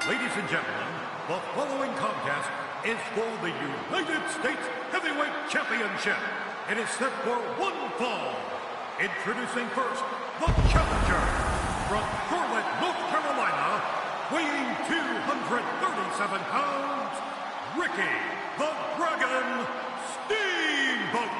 Ladies and gentlemen, the following contest is for the United States Heavyweight Championship. It is set for one fall. Introducing first, the challenger from Charlotte, North Carolina, weighing 237 pounds, Ricky the Dragon Steamboat.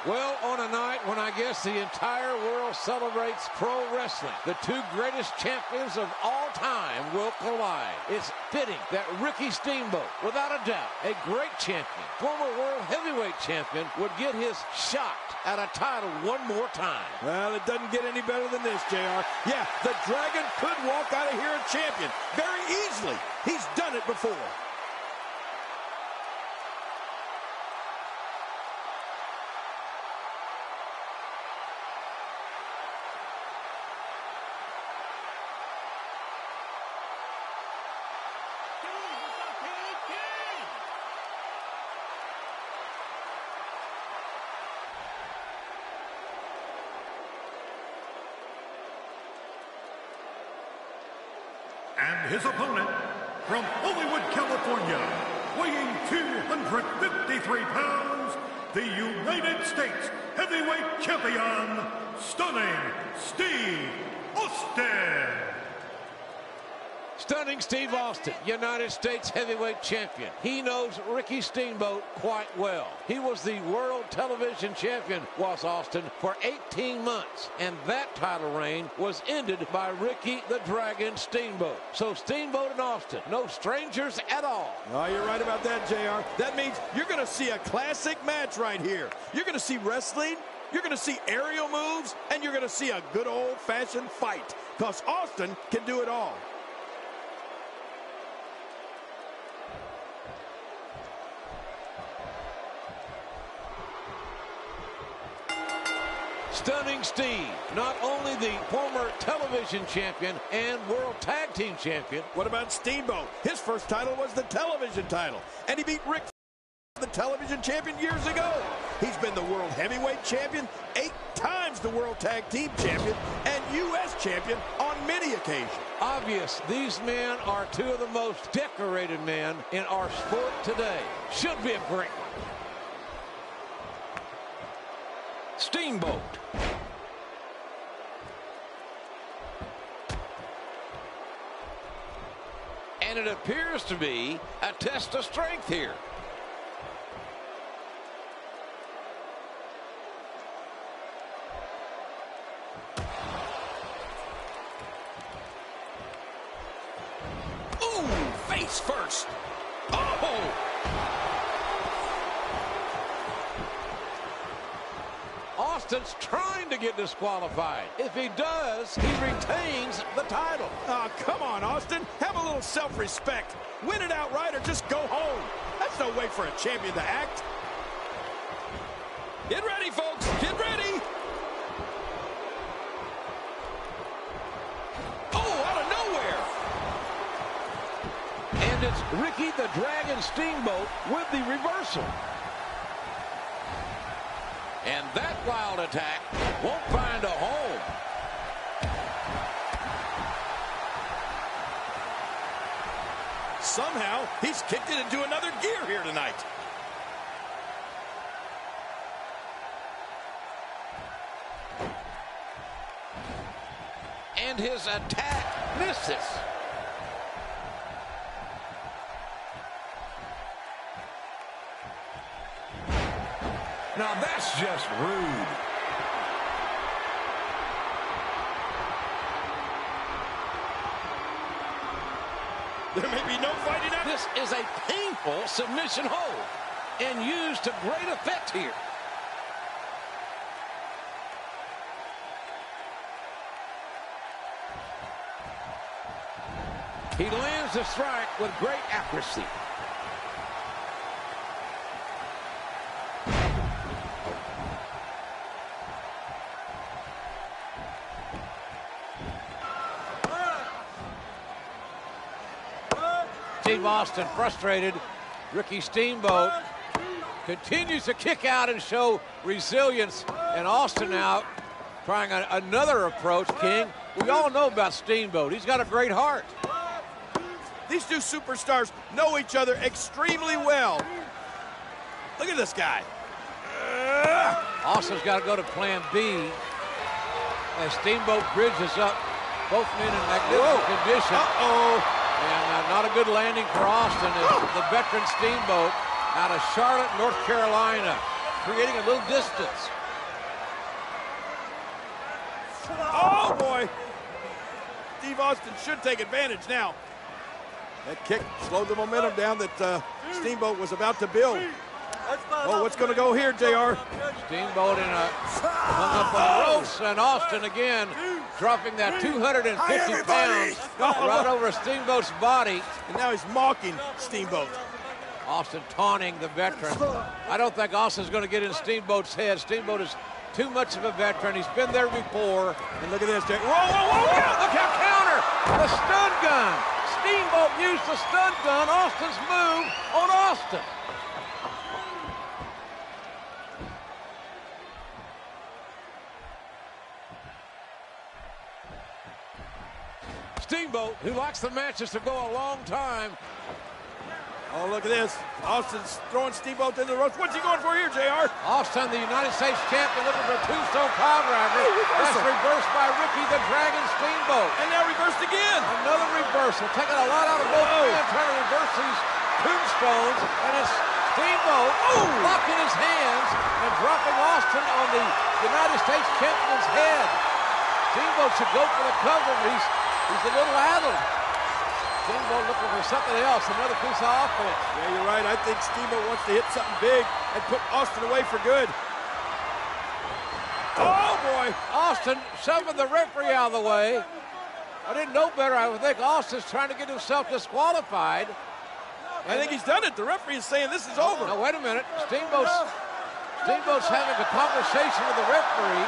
Well, on a night when I guess the entire world celebrates pro wrestling, the two greatest champions of all time will collide. It's fitting that Ricky Steamboat, without a doubt, a great champion, former world heavyweight champion, would get his shot at a title one more time. Well, it doesn't get any better than this, JR. Yeah, the Dragon could walk out of here a champion very easily. He's done it before. And his opponent, from Hollywood, California, weighing 253 pounds, the United States Heavyweight Champion, Stunning Steve Austin. Stunning Steve Austin, United States Heavyweight Champion. He knows Ricky Steamboat quite well. He was the World Television Champion, was Austin, for 18 months. And that title reign was ended by Ricky the Dragon Steamboat. So Steamboat and Austin, no strangers at all. Oh, you're right about that, JR. That means you're going to see a classic match right here. You're going to see wrestling, you're going to see aerial moves, and you're going to see a good old-fashioned fight. Because Austin can do it all. Stunning Steve, not only the former television champion and world tag team champion. What about Steamboat? His first title was the television title, and he beat Rick, the television champion, years ago. He's been the world heavyweight champion, 8 times the world tag team champion, and U.S. champion on many occasions. Obvious, these men are two of the most decorated men in our sport today. Should be a great one. Steamboat. And it appears to be a test of strength here. Ooh, face first. Oh! Austin's trying to get disqualified. If he does, he retains the title. Oh, come on, Austin. Have a little self-respect. Win it outright or just go home. That's no way for a champion to act. Get ready, folks. Get ready. Oh, out of nowhere. And it's Ricky the Dragon Steamboat with the reversal. And that wild attack won't find a home. Somehow, he's kicked it into another gear here tonight. And his attack misses. Now that's just rude. There may be no fighting out. This is a painful submission hold and used to great effect here. He lands the strike with great accuracy. Steve Austin frustrated. Ricky Steamboat continues to kick out and show resilience. And Austin out trying another approach, King. We all know about Steamboat. He's got a great heart. These two superstars know each other extremely well. Look at this guy. Austin's got to go to plan B as Steamboat bridges up. Both men in magnificent condition. And not a good landing for Austin as the veteran Steamboat out of Charlotte, North Carolina, creating a little distance. Oh, boy. Steve Austin should take advantage now. That kick slowed the momentum down that Steamboat was about to build. Oh, what's going to go here, JR? Steamboat hung up on the ropes, and Austin again dropping that 250 pounds right over Steamboat's body. And now he's mocking Steamboat. Austin taunting the veteran. I don't think Austin's going to get in Steamboat's head. Steamboat is too much of a veteran. He's been there before. And look at this, Jake. Whoa, whoa, whoa! Look how counter! The stun gun! Steamboat used the stun gun. Austin's move on Austin. Steamboat, who likes the matches to go a long time. Oh, look at this. Austin's throwing Steamboat into the ropes. What's he going for here, JR? Austin, the United States champion, looking for a tombstone pile driver. That's reversed by Ricky the Dragon Steamboat. And now reversed again. Another reversal, taking a lot out of both men, trying to reverse these tombstones. And it's Steamboat locking his hands and dropping Austin on the United States champion's head. Steamboat should go for the cover, but he's a little addled. Steamboat looking for something else, another piece of offense. Yeah, you're right. I think Steamboat wants to hit something big and put Austin away for good. Oh, boy. Austin shoving the referee out of the way. I didn't know better. I would think Austin's trying to get himself disqualified. I think he's done it. The referee is saying this is over. No, wait a minute. Steamboat's having a conversation with the referee.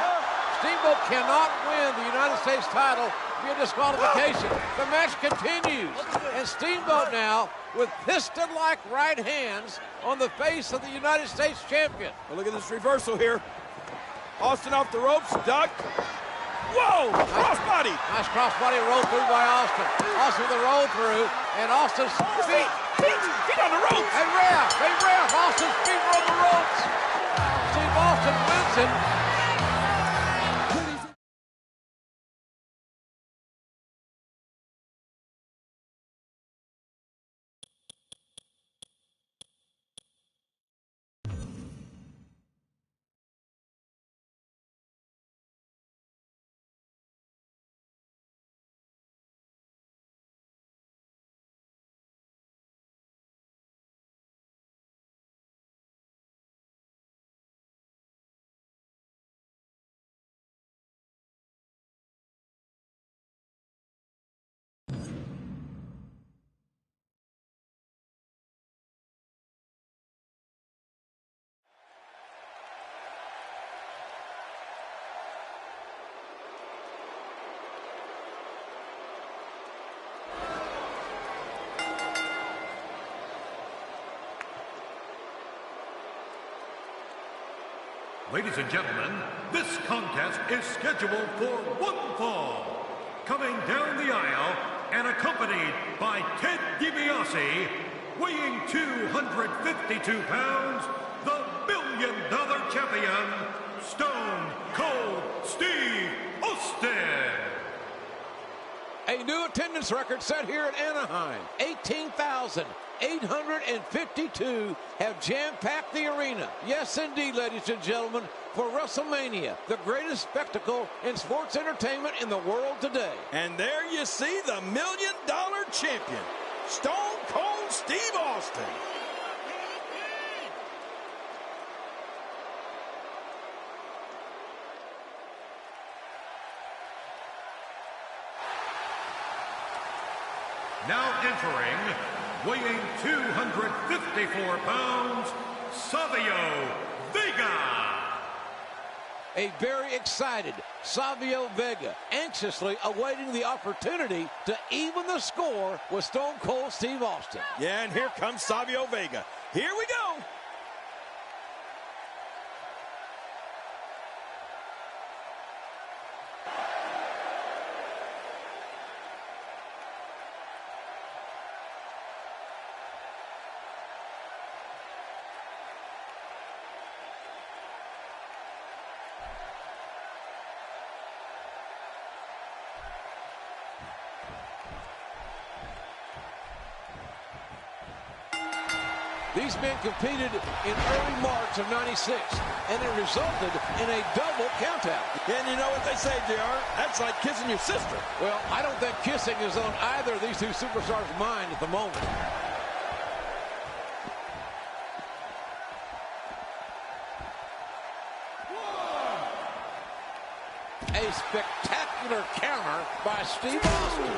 Steamboat cannot win the United States title via disqualification. The match continues. And Steamboat now with piston-like right hands on the face of the United States champion. Well, look at this reversal here. Austin off the ropes, duck. Whoa, crossbody. Nice crossbody roll through by Austin. Austin with a roll through, and Austin's feet on the ropes. They ref. Austin's feet are on the ropes. Steve Austin wins it. Ladies and gentlemen, this contest is scheduled for one fall. Coming down the aisle and accompanied by Ted DiBiase, weighing 252 pounds, the $1 billion champion, Stone Cold Steve Austin. A new attendance record set here at Anaheim. 18,852 have jam-packed the arena. Yes, indeed, ladies and gentlemen, for WrestleMania, the greatest spectacle in sports entertainment in the world today. And there you see the $1 million champion, Stone Cold Steve Austin. Now entering, weighing 254 pounds, Savio Vega. A very excited Savio Vega, anxiously awaiting the opportunity to even the score with Stone Cold Steve Austin. Yeah, and here comes Savio Vega. Here we go. These men competed in early March of '96, and it resulted in a double countout. And you know what they say, JR? That's like kissing your sister. Well, I don't think kissing is on either of these two superstars' mind at the moment. A spectacular counter by Steve Austin.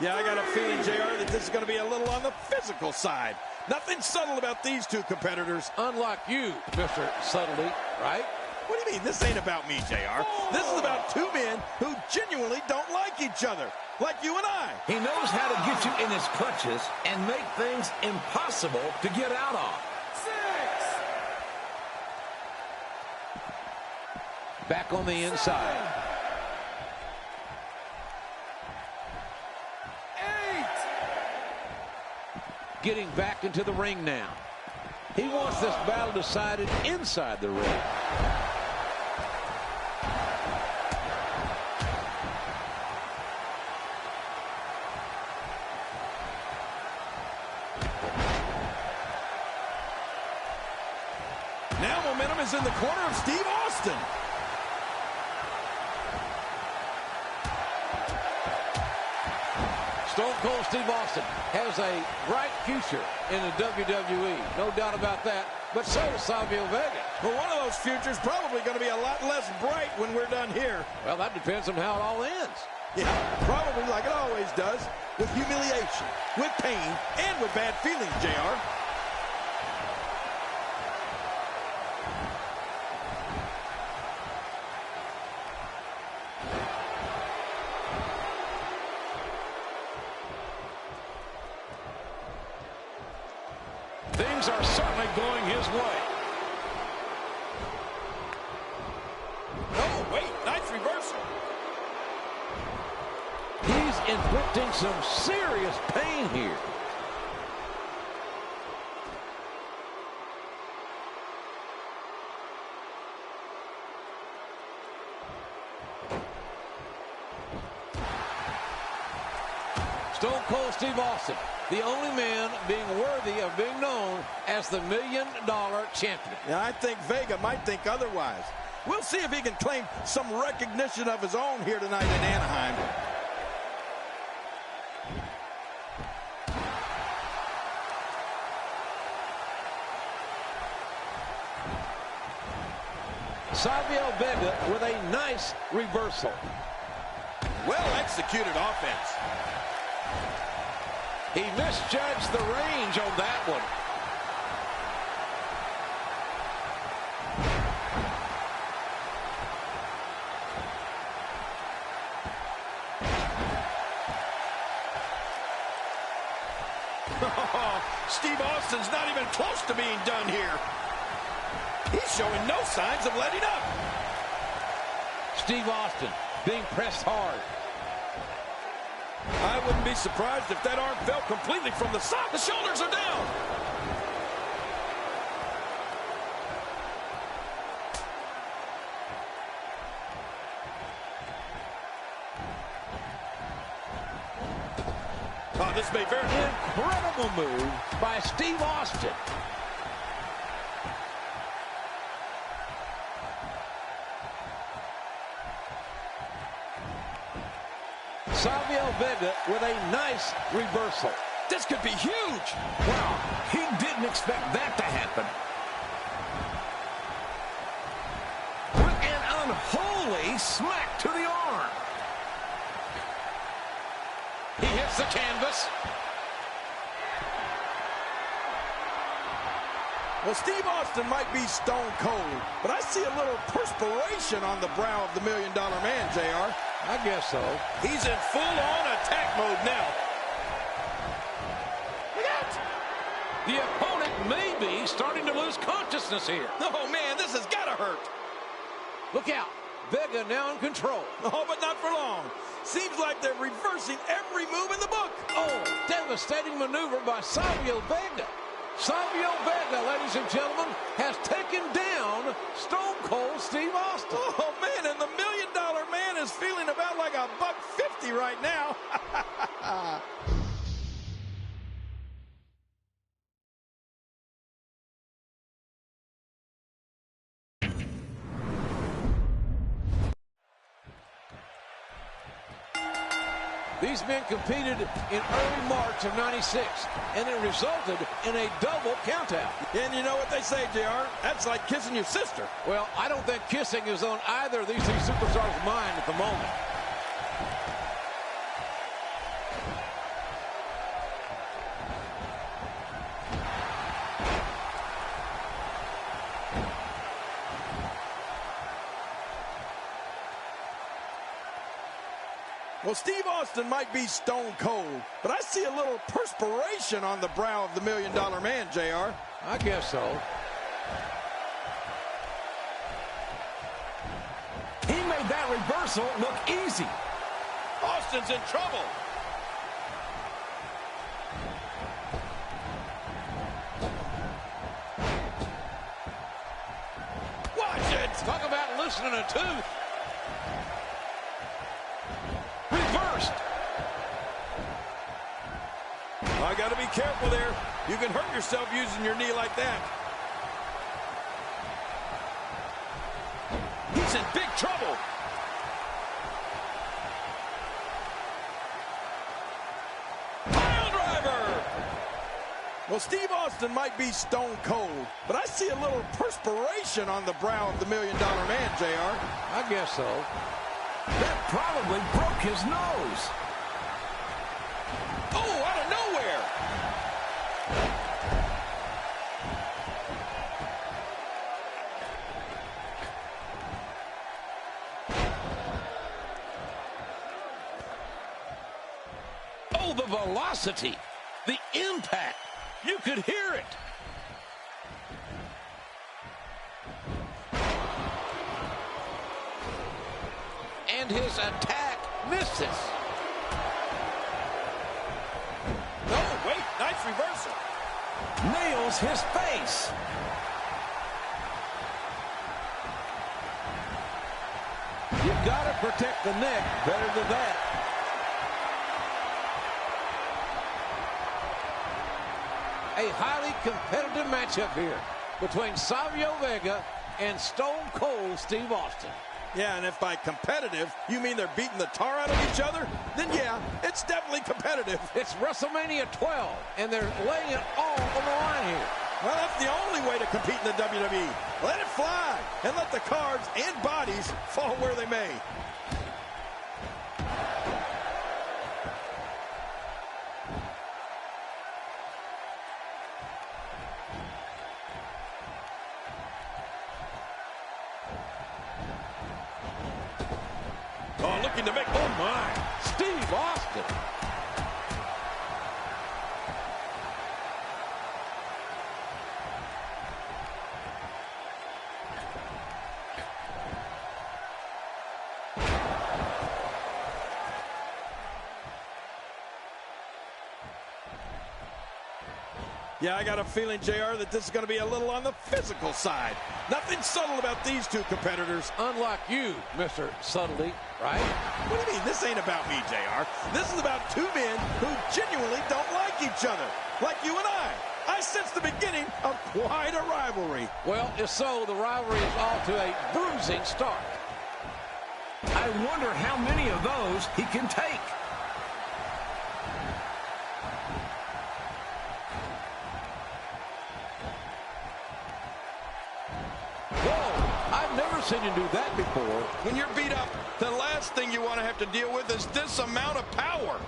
Yeah, I got a feeling, JR, that this is going to be a little on the physical side. Nothing subtle about these two competitors. Unlike you, Mr. Subtlety, right? What do you mean? This ain't about me, JR. This is about two men who genuinely don't like each other, like you and I. He knows how to get you in his clutches and make things impossible to get out of. 6. Back on the inside. 8. Getting back into the ring now. He wants this battle decided inside the ring. Now momentum is in the corner of Steve Austin. Stone Cold Steve Austin has a bright future in the WWE. No doubt about that. But so does Savio Vega. Well, one of those futures probably going to be a lot less bright when we're done here. Well, that depends on how it all ends. Yeah, probably like it always does, with humiliation, with pain, and with bad feelings, JR. Things are certainly going his way. Oh, wait, nice reversal. He's inflicting some serious pain here. Stone Cold Steve Austin, the only man being worthy of being known as the $1 Million Champion. Yeah, I think Vega might think otherwise. We'll see if he can claim some recognition of his own here tonight in Anaheim. Savio Vega with a nice reversal. Well executed offense. He misjudged the range on that one. Steve Austin's not even close to being done here. He's showing no signs of letting up. Steve Austin being pressed hard. I wouldn't be surprised if that arm fell completely from the side. The shoulders are down. Oh, this may very Incredible move by Steve Austin. Savio Vega with a nice reversal. This could be huge. Wow, he didn't expect that to happen. With an unholy smack to the arm. He hits the canvas. Well, Steve Austin might be stone cold, but I see a little perspiration on the brow of the $1 Million Man, JR. I guess so. He's in full-on attack mode now. Look out! The opponent may be starting to lose consciousness here. Oh, man, this has got to hurt. Look out. Vega now in control. Oh, but not for long. Seems like they're reversing every move in the book. Oh, devastating maneuver by Savio Vega. Savio Vega, ladies and gentlemen, has taken down Stone Cold Steve Austin. Oh, man, and the $1 Million Man is right now. These men competed in early March of '96, and it resulted in a double countout. And you know what they say, JR? That's like kissing your sister. Well, I don't think kissing is on either of these two superstars' mind at the moment. Well, Steve Austin might be stone cold, but I see a little perspiration on the brow of the $1 Million Man, JR. I guess so. He made that reversal look easy. Austin's in trouble. Watch it. Talk about loosening a tooth. Reversed. I got to be careful there. You can hurt yourself using your knee like that. He's in big trouble. Pile driver. Well, Steve Austin might be stone cold, but I see a little perspiration on the brow of the $1 Million Man, JR. I guess so. That probably broke his nose. Oh, out of nowhere. Oh, the velocity, the impact. You could hear it. And his attack misses. No, wait, nice reversal. Nails his face. You've got to protect the neck better than that. A highly competitive matchup here between Savio Vega and Stone Cold Steve Austin. Yeah, and if by competitive you mean they're beating the tar out of each other, then yeah, it's definitely competitive. It's WrestleMania 12, and they're laying it all on the line here. Well, that's the only way to compete in the WWE. Let it fly and let the cards and bodies fall where they may. Oh, looking to make, oh my, Steve Austin. Yeah, I got a feeling, JR, that this is going to be a little on the physical side. Nothing subtle about these two competitors. Unlike you, Mr. Subtlety, right? What do you mean? This ain't about me, JR. This is about two men who genuinely don't like each other. Like you and I. I sense the beginning of quite a rivalry. Well, if so, the rivalry is off to a bruising start. I wonder how many of those he can take. I've never seen him do that before. When you're beat up, the last thing you want to have to deal with is this amount of power.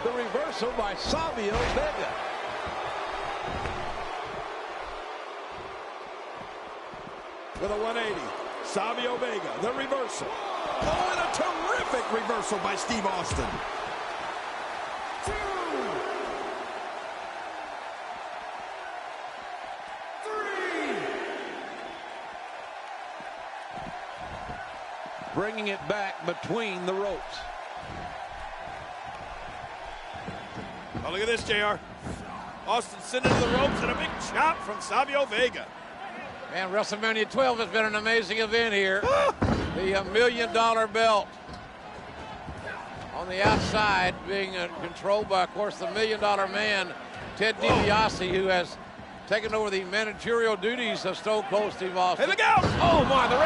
The reversal by Savio Vega. with a 180. Savio Vega, the reversal. Oh, and a terrific reversal by Steve Austin. 2, 3. Bringing it back between the ropes. Oh, look at this, JR. Austin sending to the ropes and a big chop from Savio Vega. Man, WrestleMania 12 has been an amazing event here. The $1 million belt on the outside being controlled by, of course, the $1 Million Man, Ted DiBiase, who has taken over the managerial duties of Stone Cold Steve Austin. Hey, look out! Oh, my, the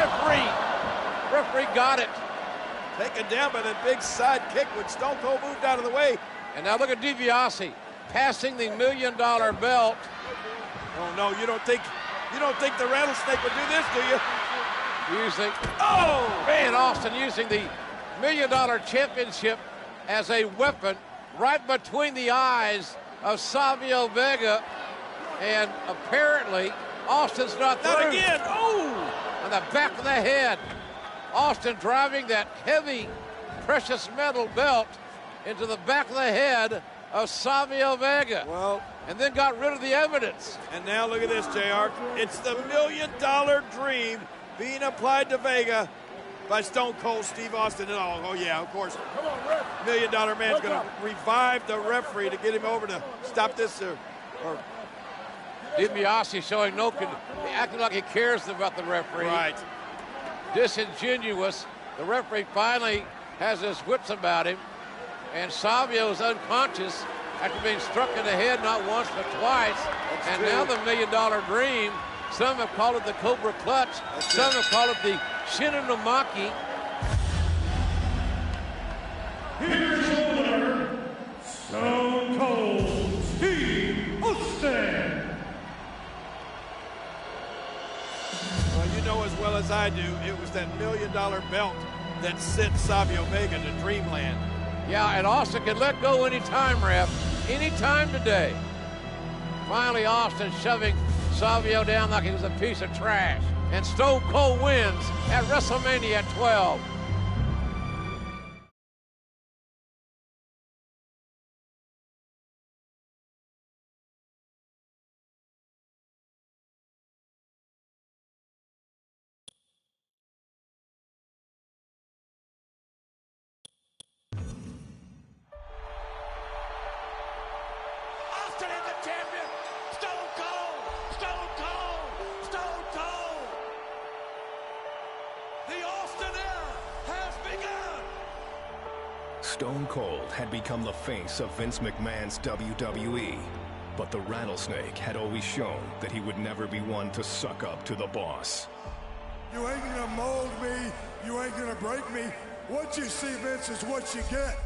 referee got it. Taken down by that big side kick when Stone Cold moved out of the way. And now look at DiBiase passing the $1 million belt. Oh, no, you don't think the rattlesnake would do this, do you? Using, man, Austin using the $1 million championship as a weapon right between the eyes of Savio Vega, and apparently Austin's not through. Not again. Oh! On the back of the head, Austin driving that heavy precious metal belt into the back of the head of Savio Vega. Well, and then got rid of the evidence. And now look at this, JR. It's the $1 million dream being applied to Vega by Stone Cold Steve Austin. And oh yeah, of course. Come on, ref. $1 Million Man's going to revive the referee to get him over to stop this. DiBiase showing acting like he cares about the referee. Right. Disingenuous. The referee finally has his wits about him, and Savio's unconscious after being struck in the head not once but twice. And now the $1 Million Dream. Some have called it the Cobra Clutch. Some have called it the Shinnomaki. Here's your winner, Stone Cold Steve Austin. Well, you know as well as I do, it was that $1 million belt that sent Savio Vega to Dreamland. Yeah, and Austin can let go anytime, ref. Anytime today. Finally, Austin shoving Savio down like he was a piece of trash. And Stone Cold wins at WrestleMania 12. Austin is the champion! Stone Cold! Stone Cold! Stone Cold! The Austin era has begun! Stone Cold had become the face of Vince McMahon's WWE. But the Rattlesnake had always shown that he would never be one to suck up to the boss. You ain't gonna mold me. You ain't gonna break me. What you see, Vince, is what you get.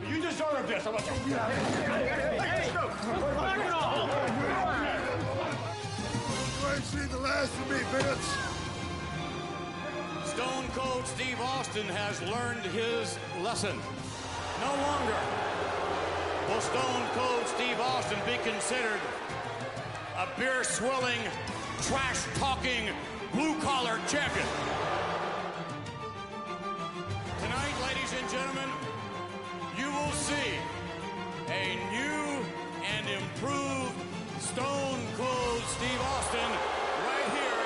You deserve this. I'm like, You ain't seen the last of me, Vince. Stone Cold Steve Austin has learned his lesson. No longer will Stone Cold Steve Austin be considered a beer-swilling, trash-talking, blue-collar champion. Tonight, ladies and gentlemen, you will see a new and improved Stone Cold Steve Austin right here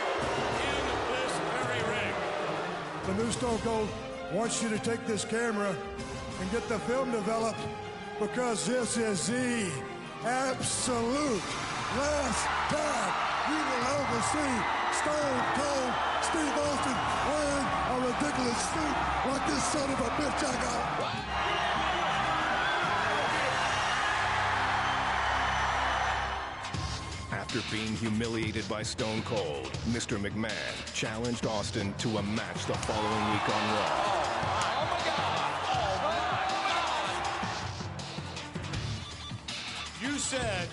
in this very ring. The new Stone Cold wants you to take this camera and get the film developed, because this is the absolute last time you will ever see Stone Cold Steve Austin wearing a ridiculous suit like this son of a bitch I got. After being humiliated by Stone Cold, Mr. McMahon challenged Austin to a match the following week on Raw. You said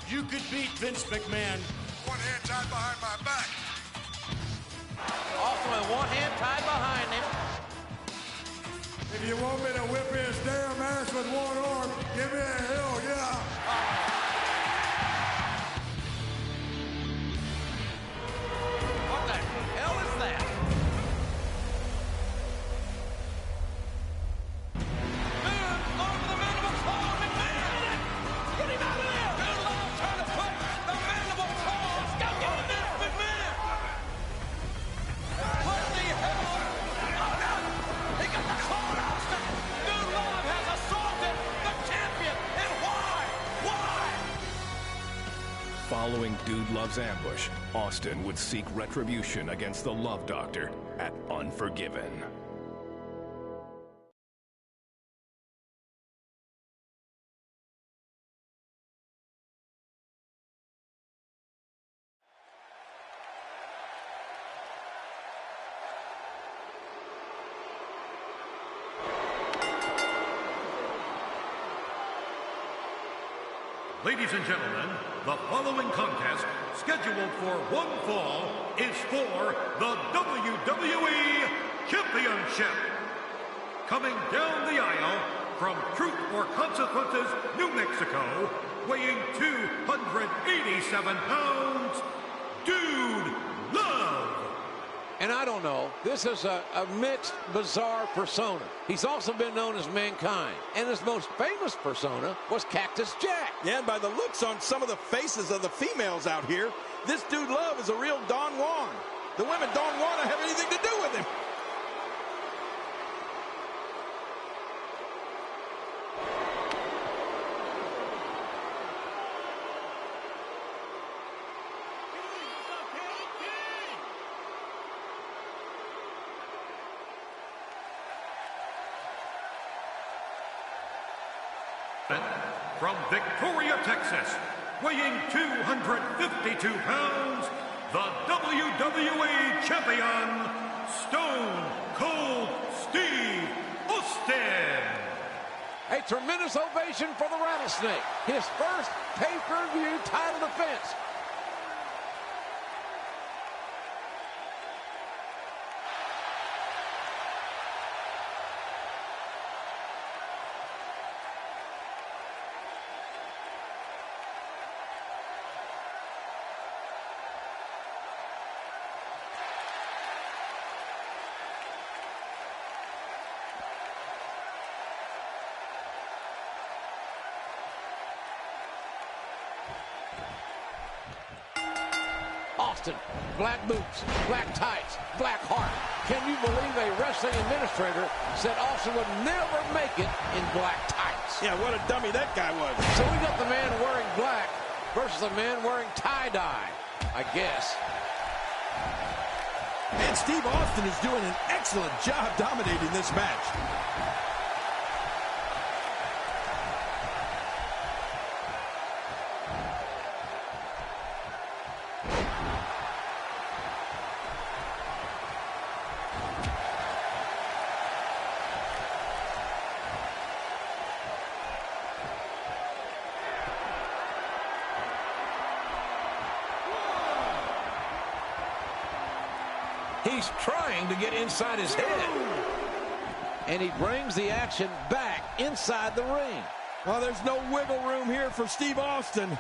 you could beat Vince McMahon. One hand tied behind my back. Austin with one hand tied behind him. If you want me to whip his damn ass with one arm, give me a hell yeah. What the hell is that? Following Dude Love's ambush, Austin would seek retribution against the Love Doctor at Unforgiven. Ladies and gentlemen, the following contest, scheduled for one fall, is for the WWE Championship. Coming down the aisle from Truth or Consequences, New Mexico, weighing 287 pounds, Dude Love. And I don't know, this is a mixed, bizarre persona. He's also been known as Mankind. And his most famous persona was Cactus Jack. Yeah, and by the looks on some of the faces of the females out here, this Dude Love is a real Don Juan. The women don't want to have anything to do with him. From Victoria, Texas, weighing 252 pounds, the WWE Champion, Stone Cold Steve Austin. A tremendous ovation for the Rattlesnake. His first pay-per-view title defense. Austin, black boots, black tights, black heart. Can you believe a wrestling administrator said Austin would never make it in black tights? Yeah, what a dummy that guy was. So we got the man wearing black versus the man wearing tie-dye, I guess. And Steve Austin is doing an excellent job dominating this match. He's trying to get inside his head. And he brings the action back inside the ring. Oh, there's no wiggle room here for Steve Austin.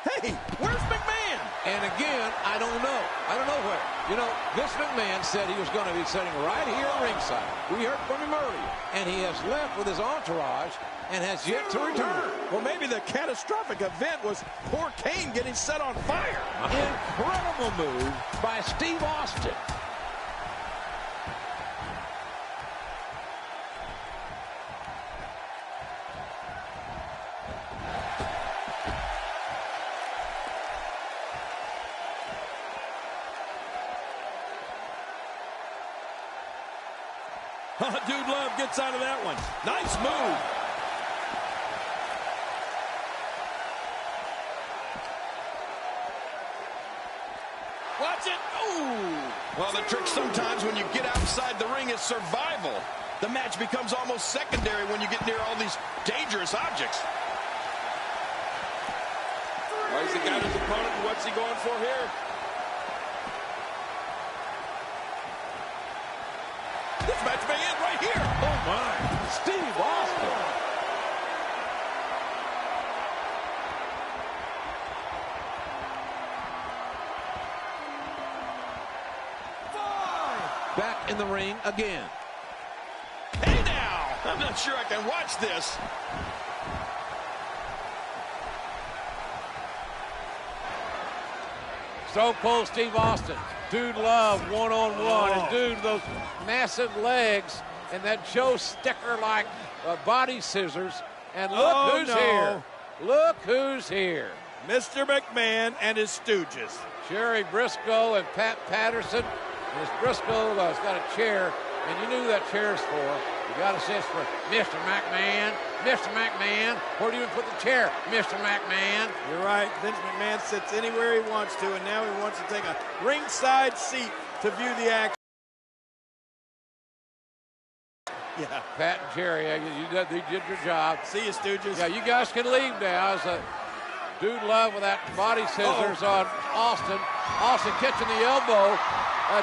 Hey, where's McMahon? And again, I don't know. I don't know where. You know, Vince McMahon said he was going to be sitting right here ringside. We heard from him earlier. And he has left with his entourage and has yet to return. Well, maybe the catastrophic event was poor Kane getting set on fire. Incredible move by Steve Austin. Dude Love gets out of that one. Nice move. Watch it. Ooh. Well, the trick sometimes when you get outside the ring is survival. The match becomes almost secondary when you get near all these dangerous objects. Well, he's got his opponent. What's he going for here? This match may end right here. Oh, my. Steve Austin. Back in the ring again. Hey now! I'm not sure I can watch this. Stone Cold Steve Austin. Dude Love one-on-one. And dude, those massive legs and that Joe Sticker-like body scissors. And look who's here. Look who's here. Mr. McMahon and his stooges. Jerry Briscoe and Pat Patterson. And this Briscoe has got a chair, and you knew who that chair's for. You got to say it's for Mr. McMahon. Mr. McMahon, where do you put the chair, Mr. McMahon? You're right. Vince McMahon sits anywhere he wants to, and now he wants to take a ringside seat to view the action. Yeah. Pat and Jerry, you did your job. See you, Stooges. Yeah, you guys can leave now. As Dude Love with that body scissors on Austin. Austin catching the elbow.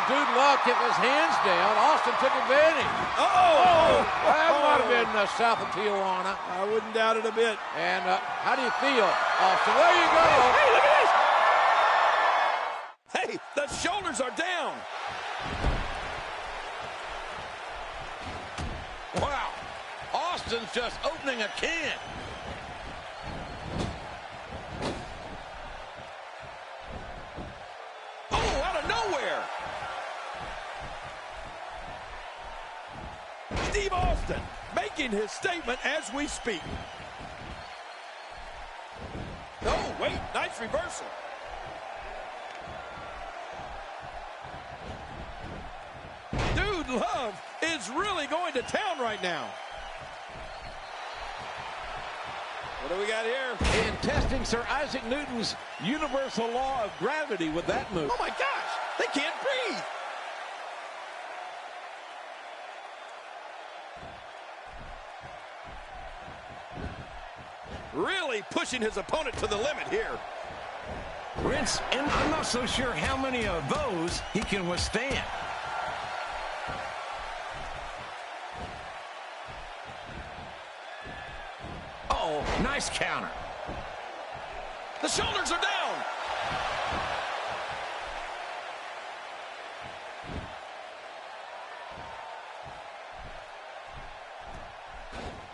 Dude Love kept his hands down. Austin took advantage. That might have been south of Tijuana. I wouldn't doubt it a bit. And how do you feel, Austin? There you go. Hey, look at this. Hey, the shoulders are down. Wow. Austin's just opening a can. Oh, out of nowhere. Steve Austin making his statement as we speak. Oh, wait, nice reversal. Dude Love is really going to town right now. What do we got here? And testing Sir Isaac Newton's universal law of gravity with that move. Oh my gosh, they can't breathe. Really pushing his opponent to the limit here. Rinse, and I'm not so sure how many of those he can withstand. Oh, nice counter. The shoulders are down.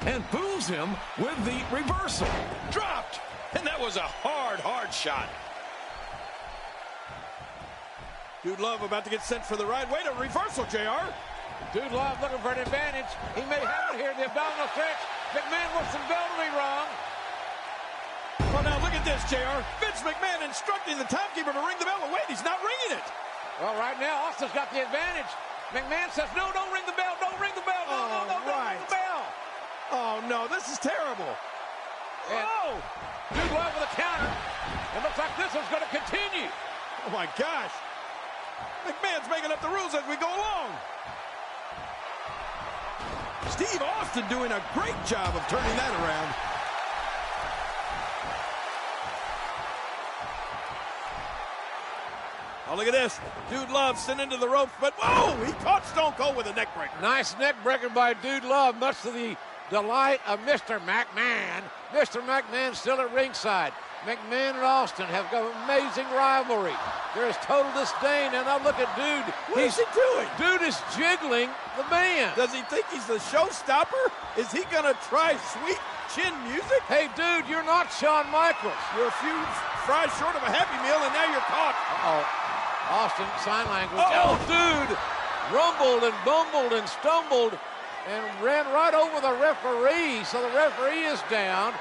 And fools him with the reversal. Dropped. And that was a hard shot. Dude Love about to get sent for the ride. Wait, a reversal, JR. Dude Love looking for an advantage. He may have it here, the abdominal stretch. McMahon wants some bell to be wrong. Well, now look at this, JR. Vince McMahon instructing the timekeeper to ring the bell. But wait, he's not ringing it. Well, right now, Austin's got the advantage. McMahon says, no, don't ring the bell. Don't ring the bell. No, don't ring the bell. Oh, no, this is terrible. And Dude Love with a counter. It looks like this one's going to continue. Oh, my gosh. McMahon's making up the rules as we go along. Steve Austin doing a great job of turning that around. Oh, look at this. Dude Love sent into the ropes, but whoa, he caught Stone Cold with a neck breaker. Nice neck breaker by Dude Love, much to the delight of Mr. McMahon. Mr. McMahon still at ringside. McMahon and Austin have got amazing rivalry. There is total disdain, and now look at Dude. What is he doing? Dude is jiggling the band. Does he think he's the showstopper? Is he going to try sweet chin music? Hey, dude, you're not Shawn Michaels. You're a few fries short of a Happy Meal, and now you're caught. Austin, sign language. Dude rumbled and bumbled and stumbled and ran right over the referee, so the referee is down.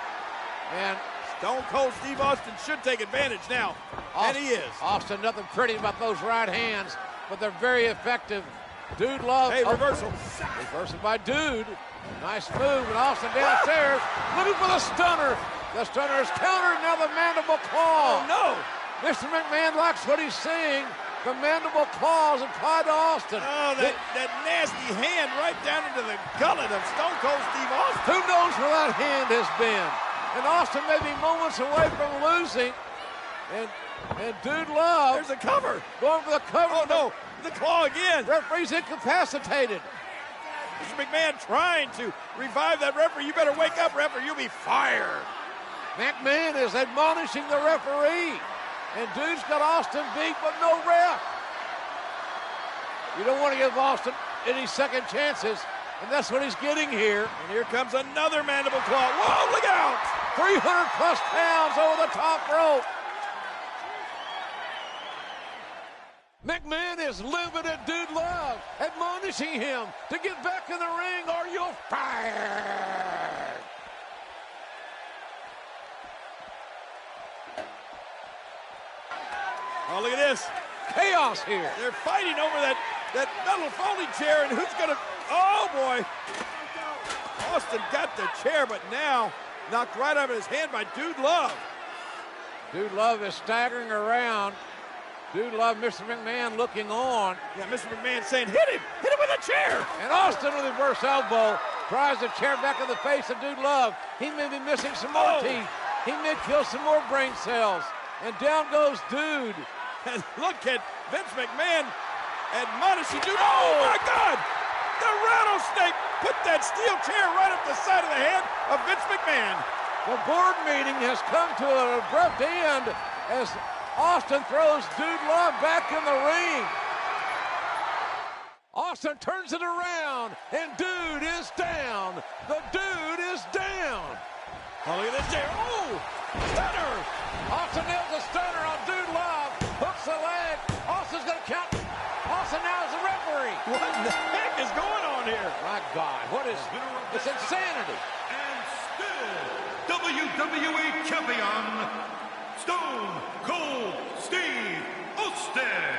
And Stone Cold Steve Austin should take advantage now, and he is. Austin, nothing pretty about those right hands, but they're very effective. Dude Love. Hey, reversal. Reversal by Dude. Nice move, and Austin downstairs looking for the stunner. The stunner is countered, now the mandible claw. Oh, no. Mr. McMahon likes what he's seeing. The mandible claws applied to Austin. Oh, that nasty hand right down into the gullet of Stone Cold Steve Austin. Who knows where that hand has been? And Austin may be moments away from losing. And Dude Love. There's a cover. Going for the cover. Oh, no. The claw again. Referee's incapacitated. Mr. McMahon trying to revive that referee. You better wake up, referee. You'll be fired. McMahon is admonishing the referee. And dude's got Austin beat, but no ref. You don't want to give Austin any second chances, and that's what he's getting here. And here comes another mandible claw. Whoa, look out! 300+ pounds over the top rope. McMahon is livid at Dude Love, admonishing him to get back in the ring or you're fired. Oh, look at this. Chaos here. They're fighting over that metal folding chair, and who's gonna, oh boy. Austin got the chair, but now knocked right out of his hand by Dude Love. Dude Love is staggering around. Dude Love, Mr. McMahon looking on. Yeah, Mr. McMahon saying, hit him with a chair. And Austin with a reverse elbow drives the chair back in the face of Dude Love. He may be missing some more teeth. He may kill some more brain cells. And down goes Dude. And look at Vince McMahon admonishing Dude. Oh my God! The rattlesnake put that steel chair right up the side of the head of Vince McMahon. The board meeting has come to an abrupt end as Austin throws Dude Love back in the ring. Austin turns it around, and Dude is down. The Dude is down. Oh, look at this chair. Oh, stunner. Austin nails a stunner on Dude Love. Hooks the leg. Austin's going to count. Austin now is the referee. What the heck is going on here? My God, what is this? Insanity. And still WWE Champion, Stone Cold Steve Austin.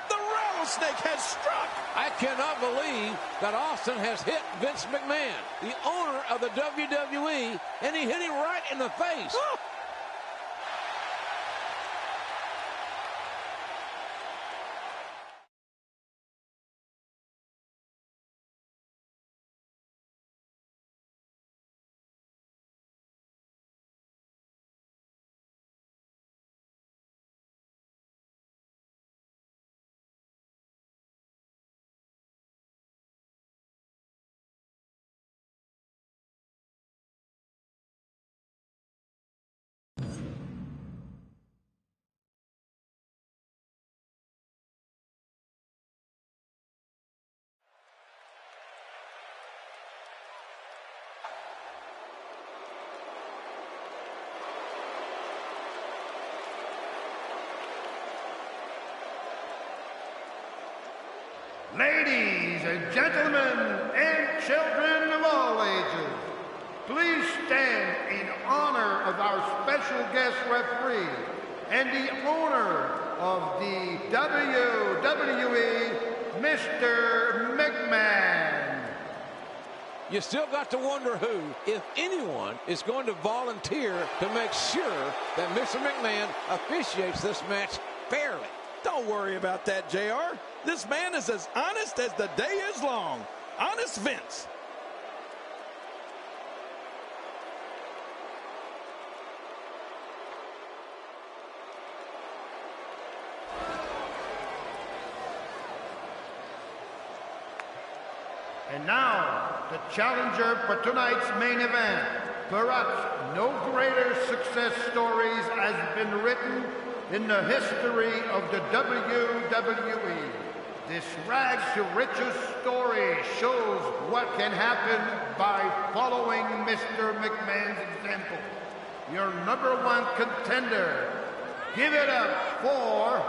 The rattlesnake has struck. I cannot believe that Austin has hit Vince McMahon, the owner of the WWE, and he hit him right in the face. Oh. Ladies and gentlemen, and children of all ages, please stand in honor of our special guest referee and the owner of the WWE, Mr. McMahon. You still got to wonder who, if anyone, is going to volunteer to make sure that Mr. McMahon officiates this match fairly. Don't worry about that, JR. This man is as honest as the day is long. Honest Vince. And now, the challenger for tonight's main event. Perhaps no greater success stories has been written in the history of the WWE. This rags to riches story shows what can happen by following Mr. McMahon's example. Your #1 contender, give it up for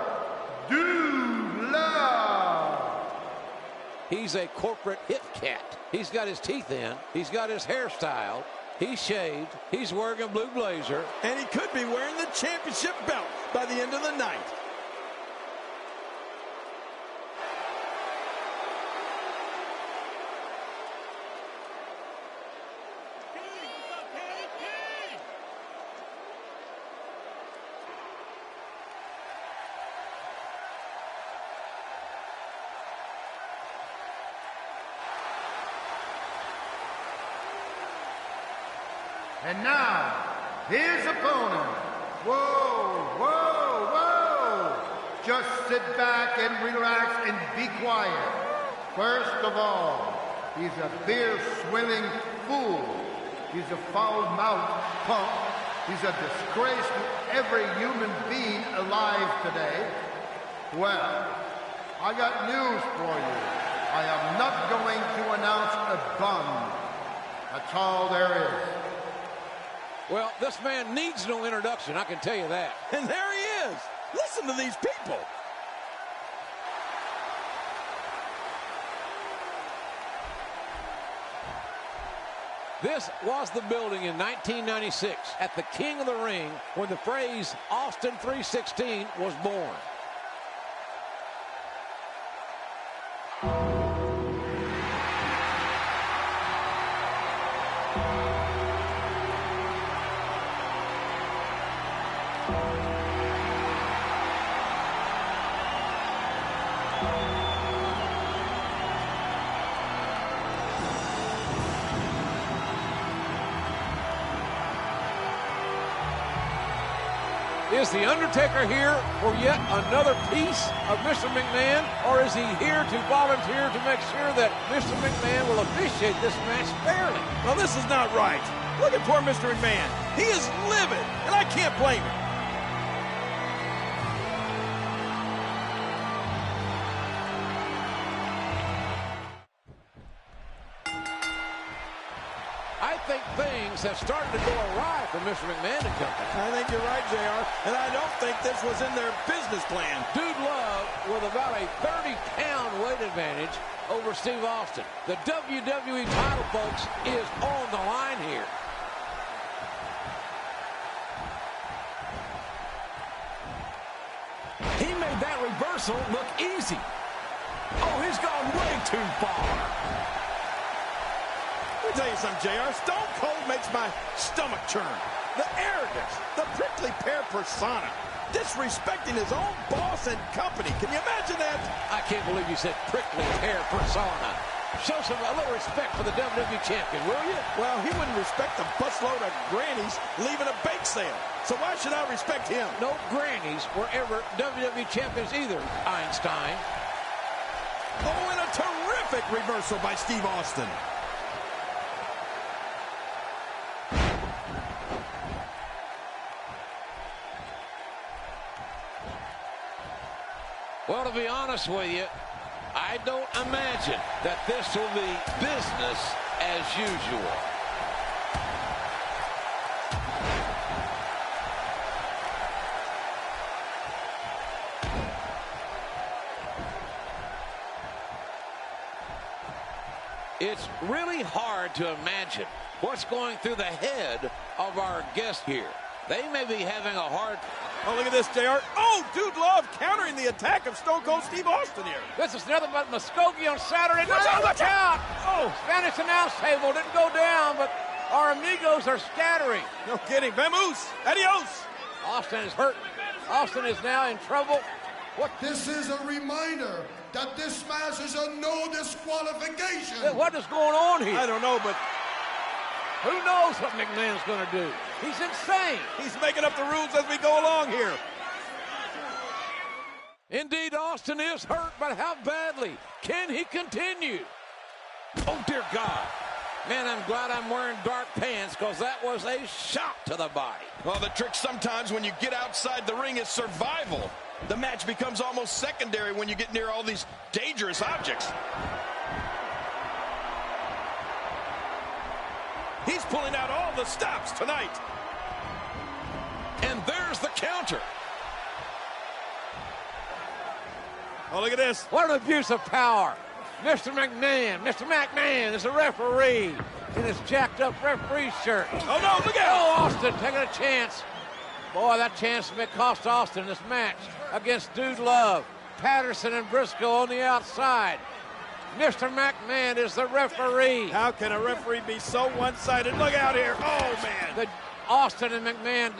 Dude Love. He's a corporate hit cat. He's got his teeth in. He's got his hairstyle. He's shaved. He's wearing a blue blazer. And he could be wearing the championship belt by the end of the night. And now, his opponent. Whoa, whoa, whoa. Just sit back and relax and be quiet. First of all, He's a beer-swilling fool. He's a foul-mouthed punk. He's a disgrace to every human being alive today. Well, I got news for you. I am not going to announce a bum. That's all there is. Well, this man needs no introduction, I can tell you that. And there he is. Listen to these people. This was the building in 1996 at the King of the Ring when the phrase Austin 316 was born. Is The Undertaker here for yet another piece of Mr. McMahon, or is he here to volunteer to make sure that Mr. McMahon will officiate this match fairly? Well, this is not right. Look at poor Mr. McMahon. He is livid, and I can't blame him. I think things have started to go awry for Mr. McMahon and company. I think you're right, JR, and I don't think this was in their business plan. Dude Love with about a 30-pound weight advantage over Steve Austin. The WWE title, folks, is on the line here. He made that reversal look easy. Oh, he's gone way too far. Let me tell you something, JR. Stone Cold makes my stomach churn. The arrogance, the prickly pear persona, disrespecting his own boss and company. Can you imagine that? I can't believe you said prickly pear persona. Show a little respect for the WWE champion, will you? Well, he wouldn't respect a busload of grannies leaving a bake sale. So why should I respect him? No grannies were ever WWE champions either, Einstein. Oh, and a terrific reversal by Steve Austin. Well, to be honest with you, I don't imagine that this will be business as usual. It's really hard to imagine what's going through the head of our guest here. They may be having a hard... Oh, look at this, JR. Oh, Dude Love countering the attack of Stone Cold Steve Austin here. This is nothing but Muskogee on Saturday night. Watch out! Oh, Spanish announce table didn't go down, but our amigos are scattering. No kidding. Vamos. Adios. Austin is hurt. Austin is now in trouble. What? This is a reminder that this match is a no disqualification. What is going on here? I don't know, but who knows what McMahon's going to do? He's insane. He's making up the rules as we go along here. Indeed, Austin is hurt, but how badly can he continue? Oh, dear God. Man, I'm glad I'm wearing dark pants because that was a shot to the body. Well, the trick sometimes when you get outside the ring is survival. The match becomes almost secondary when you get near all these dangerous objects. He's pulling out all the stops tonight. And there's the counter. Oh, look at this. What an abuse of power. Mr. McMahon is a referee in his jacked up referee shirt. Oh, no, look out. Oh, Austin taking a chance. Boy, that chance may cost Austin this match against Dude Love. Patterson and Briscoe on the outside. Mr. McMahon is the referee. How can a referee be so one-sided? Look out here. Oh, man. Austin and McMahon,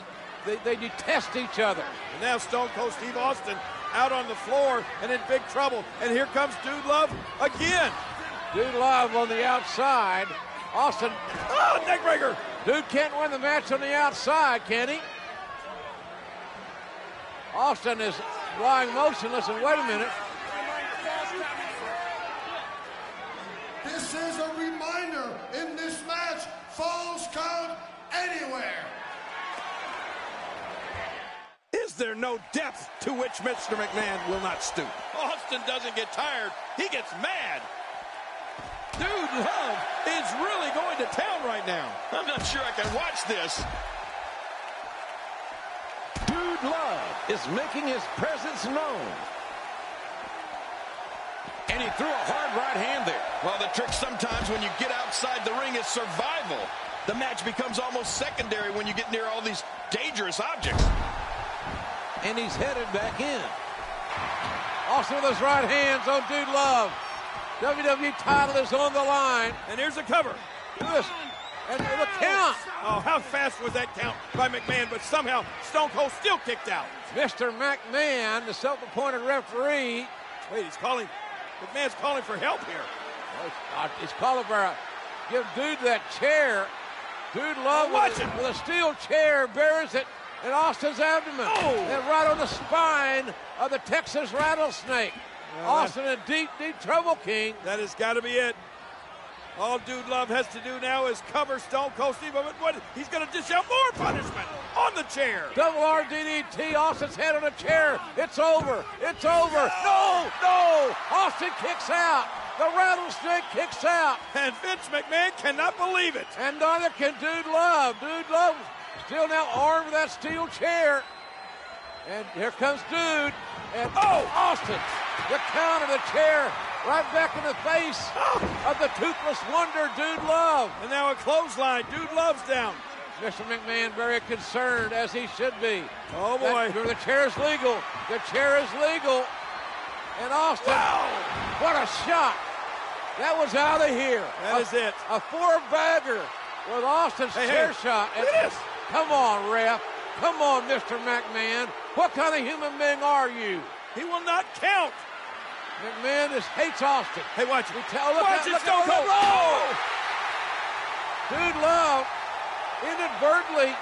they detest each other. And now Stone Cold Steve Austin out on the floor and in big trouble. And here comes Dude Love again. Dude Love on the outside. Austin. Oh, neckbreaker. Dude can't win the match on the outside, can he? Austin is lying motionless, and wait a minute. This is a no depth to which Mr. McMahon will not stoop. Austin doesn't get tired. He gets mad. Dude Love is really going to town right now. I'm not sure I can watch this. Dude Love is making his presence known. And he threw a hard right hand there. Well, the trick sometimes when you get outside the ring is survival. The match becomes almost secondary when you get near all these dangerous objects. And he's headed back in. Austin with his right hands on Dude Love. WWE title is on the line. And here's a cover. Look at this. And the count. Oh, how fast was that count by McMahon, but somehow Stone Cold still kicked out. Mr. McMahon, the self-appointed referee. Wait, McMahon's calling for help here. He's calling for give Dude that chair. Dude Love with a steel chair buries it in Austin's abdomen. Oh. And right on the spine of the Texas rattlesnake. Well, Austin in deep, deep trouble, King. That has got to be it. All Dude Love has to do now is cover Stone Cold Steve. But what? He's going to dish out more punishment on the chair. Double RDDT. Austin's head on a chair. It's over. It's over. No, no. Austin kicks out. The rattlesnake kicks out. And Vince McMahon cannot believe it. And neither can Dude Love. Dude Love still now armed with that steel chair. And here comes Dude. And Austin, the count of the chair right back in the face of the toothless wonder, Dude Love. And now a clothesline. Dude Love's down. Mr. McMahon very concerned, as he should be. Oh, boy. The chair is legal. The chair is legal. And Austin, what a shot. That was out of here. That is it. A four-bagger with Austin's chair shot. Look at this. Come on, ref. Come on, Mr. McMahon. What kind of human being are you? He will not count. McMahon hates Austin. Hey, watch it. Watch it, Stone Cold. Dude Love, inadvertently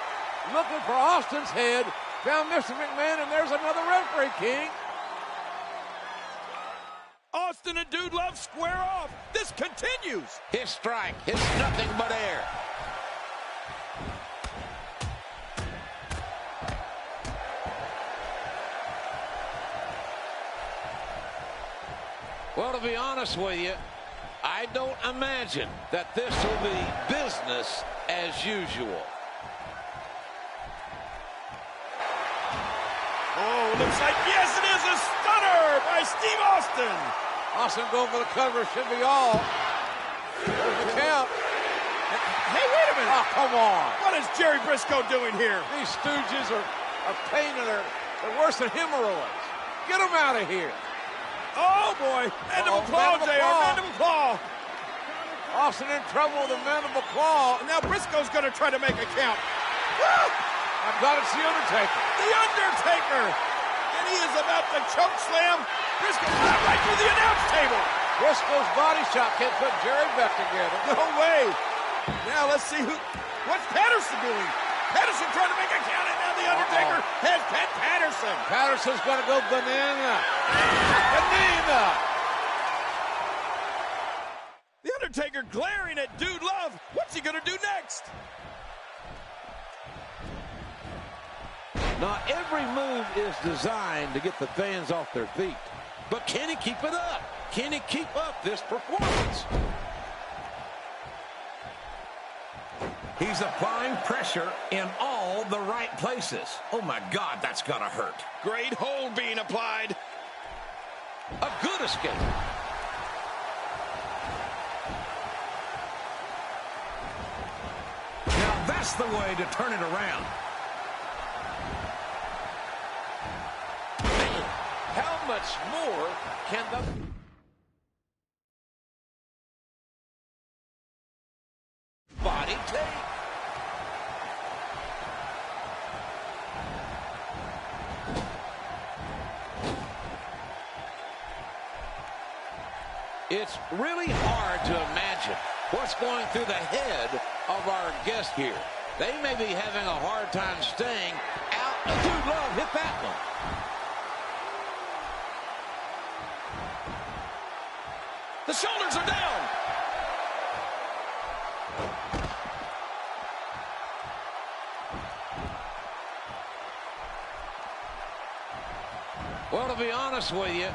looking for Austin's head, found Mr. McMahon, and there's another referee, King. Austin and Dude Love square off. This continues. His strike hits nothing but air. Well, to be honest with you, I don't imagine that this will be business as usual. Oh, looks like, yes, it is a stunner by Steve Austin. Austin going for the cover, should be all. There's the count. Hey, wait a minute. Oh, come on. What is Jerry Briscoe doing here? These stooges are painted. They're worse than hemorrhoids. Get them out of here. Oh, boy. Mandible claw, JR. Mandible claw. Austin in trouble with a mandible claw. And now Briscoe's going to try to make a count. Woo! I got it's The Undertaker. The Undertaker. And he is about to choke slam Briscoe right through the announce table. Briscoe's body shot can't put Jerry back together. No way. Now let's see what's Patterson doing. Patterson trying to make a count, and now The Undertaker has Pat Patterson. Patterson's going to go banana. Banana. The Undertaker glaring at Dude Love. What's he going to do next? Now, every move is designed to get the fans off their feet. But can he keep it up? Can he keep up this performance? He's applying pressure in all the right places. Oh, my God, that's got to hurt. Great hold being applied. A good escape. Now, that's the way to turn it around. Man, how much more can the... body take? It's really hard to imagine what's going through the head of our guest here. They may be having a hard time staying out. Dude Love hit that one. The shoulders are down. Well, to be honest with you,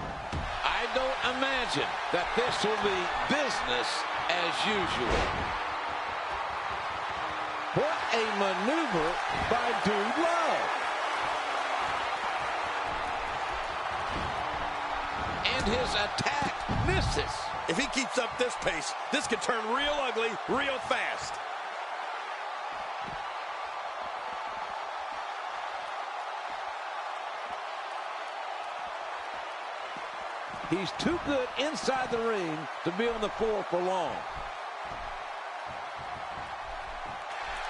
I don't imagine that this will be business as usual. What a maneuver by Dude Love. And his attack misses. If he keeps up this pace, this could turn real ugly real fast. He's too good inside the ring to be on the floor for long.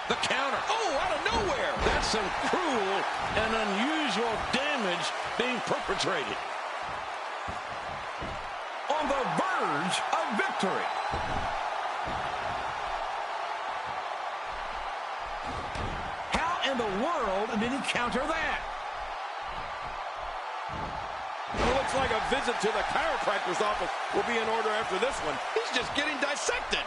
The counter. Oh, out of nowhere. That's some cruel and unusual damage being perpetrated. On the verge of victory. How in the world did he counter that? It looks like a visit to the chiropractor's office will be in order after this one. He's just getting dissected.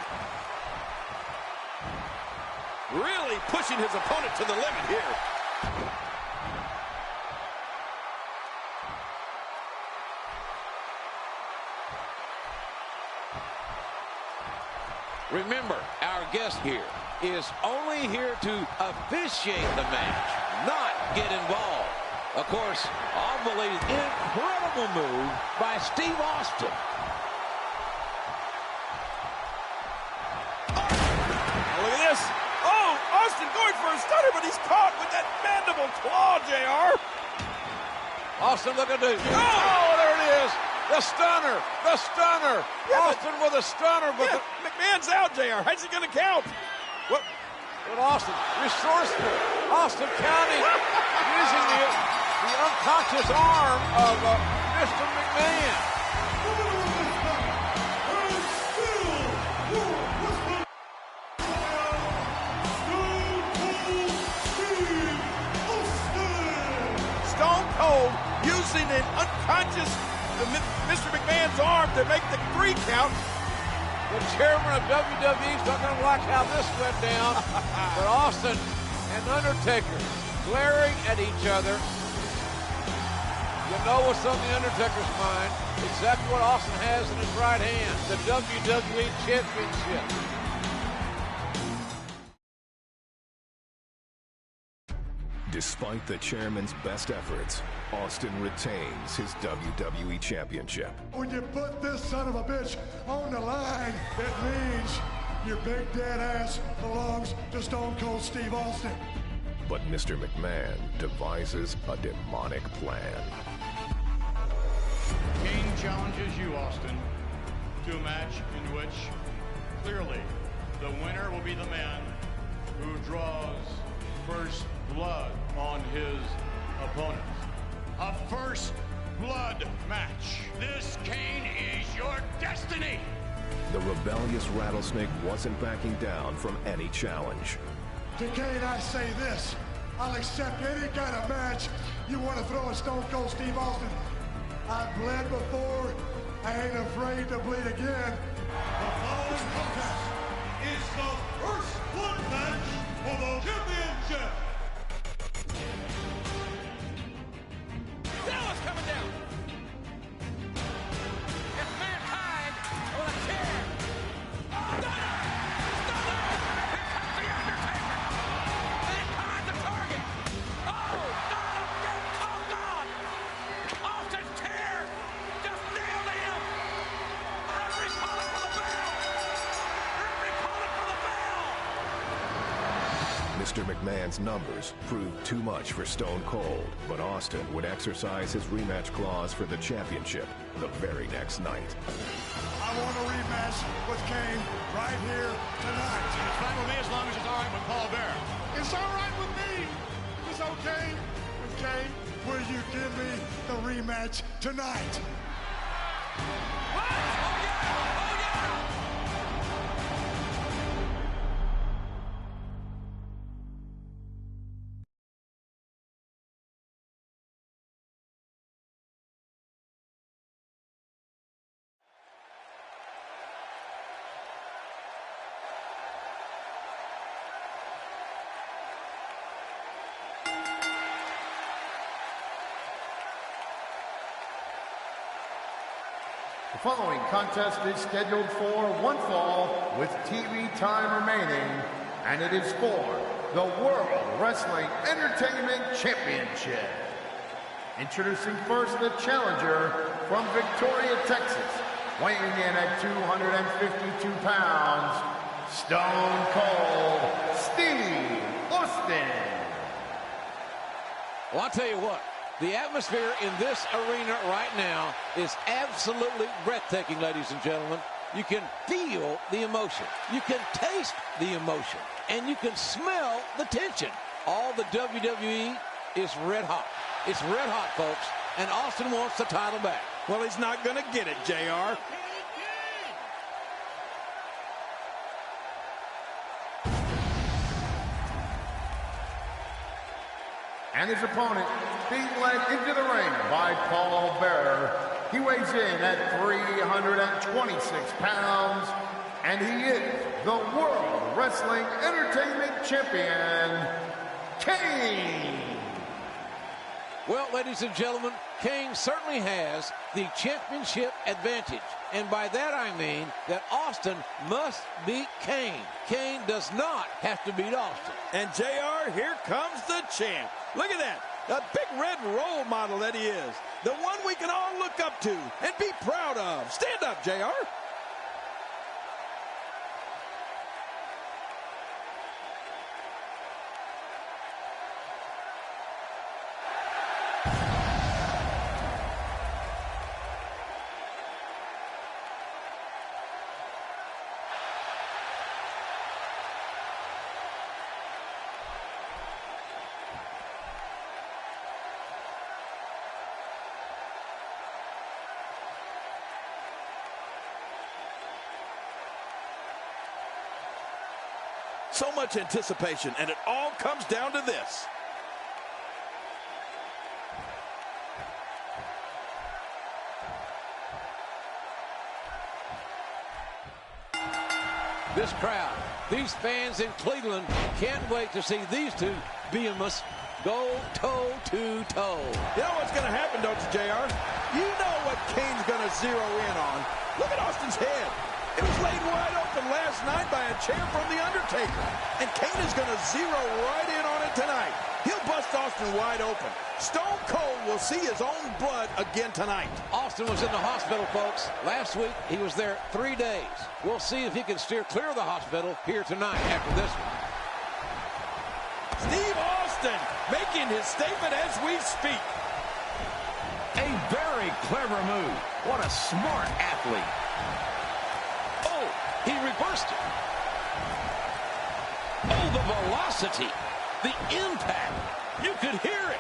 Really pushing his opponent to the limit here. Remember, our guest here is only here to officiate the match, not get involved. Of course, I believe incredible move by Steve Austin. Look at this. Oh, Austin going for a stunner, but he's caught with that mandible claw, JR. Austin looking to... Oh, there it is. The stunner. The stunner. Yeah, Austin with a stunner, but... Yeah, McMahon's out, JR. How's he going to count? What? But Austin, resourceful. Austin counting, using the unconscious arm of Mr. McMahon. Stone Cold using an unconscious Mr. McMahon's arm to make the 3 count. The chairman of WWE's not going to like how this went down. But Austin and Undertaker glaring at each other. You know what's on the Undertaker's mind. Exactly what Austin has in his right hand. The WWE Championship. Despite the chairman's best efforts, Austin retains his WWE Championship. When you put this son of a bitch on the line, it means your big dead ass belongs to Stone Cold Steve Austin. But Mr. McMahon devises a demonic plan. Kane challenges you, Austin, to a match in which clearly the winner will be the man who draws first blood on his opponent. A first blood match. This, Kane, is your destiny. The rebellious Rattlesnake wasn't backing down from any challenge. To Kane, I say this. I'll accept any kind of match you want to throw at Stone Cold Steve Austin. I've bled before. I ain't afraid to bleed again. The following contest is the first blood match for the championship. Dallas coming down. It's mankind on a chair. Oh, Stunner! Stunner! Here comes the Undertaker. Mankind the target. Oh, Stunner! Oh, God! Austin's chair just nailed him. Referee calling for the bell. Referee calling for the bell. Mr. McMahon's numbers proved too much for Stone Cold, but Austin would exercise his rematch clause for the championship the very next night. I want a rematch with Kane right here tonight. It's fine with me as long as it's all right with Paul Bear. It's all right with me. It's okay with Kane. Will you give me the rematch tonight? What? Oh, yeah! Oh, yeah! The following contest is scheduled for one fall with TV time remaining, and it is for the World Wrestling Entertainment Championship. Introducing first the challenger from Victoria, Texas, weighing in at 252 pounds, Stone Cold Steve Austin. Well, I'll tell you what, the atmosphere in this arena right now is absolutely breathtaking, ladies and gentlemen. You can feel the emotion, you can taste the emotion, and you can smell the tension. All the WWE is red hot. It's red hot, folks, and Austin wants the title back. Well, he's not going to get it, JR. And his opponent being led into the ring by Paul Bearer. He weighs in at 326 pounds, and he is the World Wrestling Entertainment Champion, Kane. Well, ladies and gentlemen, Kane certainly has the championship advantage. And by that I mean that Austin must beat Kane. Kane does not have to beat Austin. And JR, here comes the champ. Look at that. A big red role model that he is. The one we can all look up to and be proud of. Stand up, JR. So much anticipation, and it all comes down to this. This crowd, these fans in Cleveland can't wait to see these two behemoths go toe-to-toe. You know what's going to happen, don't you, JR? You know what Kane's going to zero in on. Look at Austin's head. It was laid wide open last night by a chair from The Undertaker. And Kane is going to zero right in on it tonight. He'll bust Austin wide open. Stone Cold will see his own blood again tonight. Austin was in the hospital, folks. Last week, he was there 3 days. We'll see if he can steer clear of the hospital here tonight after this one. Steve Austin making his statement as we speak. A very clever move. What a smart athlete. Oh, he reversed it. Oh, the velocity, the impact. You could hear it.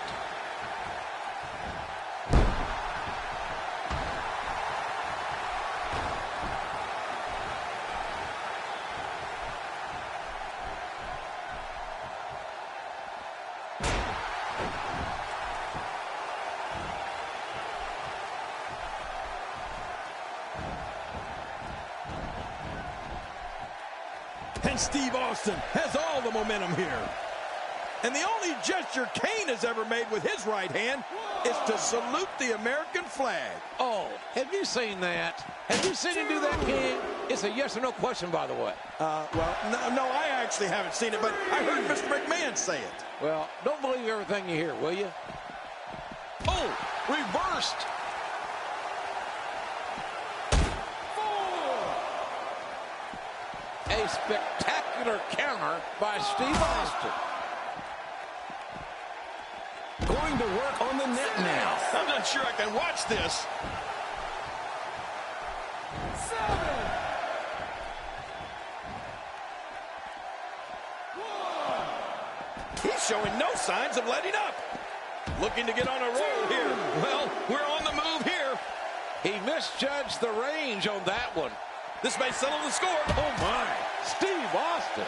And Steve Austin has all the momentum here. And the only gesture Kane has ever made with his right hand is to salute the American flag. Oh, have you seen that? Have you seen him do that, King? It's a yes or no question, by the way. Well, no, I actually haven't seen it, but I heard Mr. McMahon say it. Well, don't believe everything you hear, will you? Oh, reversed. A spectacular counter by Steve Austin. Going to work on the net now. I'm not sure I can watch this. 7. 1. He's showing no signs of letting up. Looking to get on a roll here. Well, we're on the move here. He misjudged the range on that one. This may settle the score. Oh, my. Steve Austin.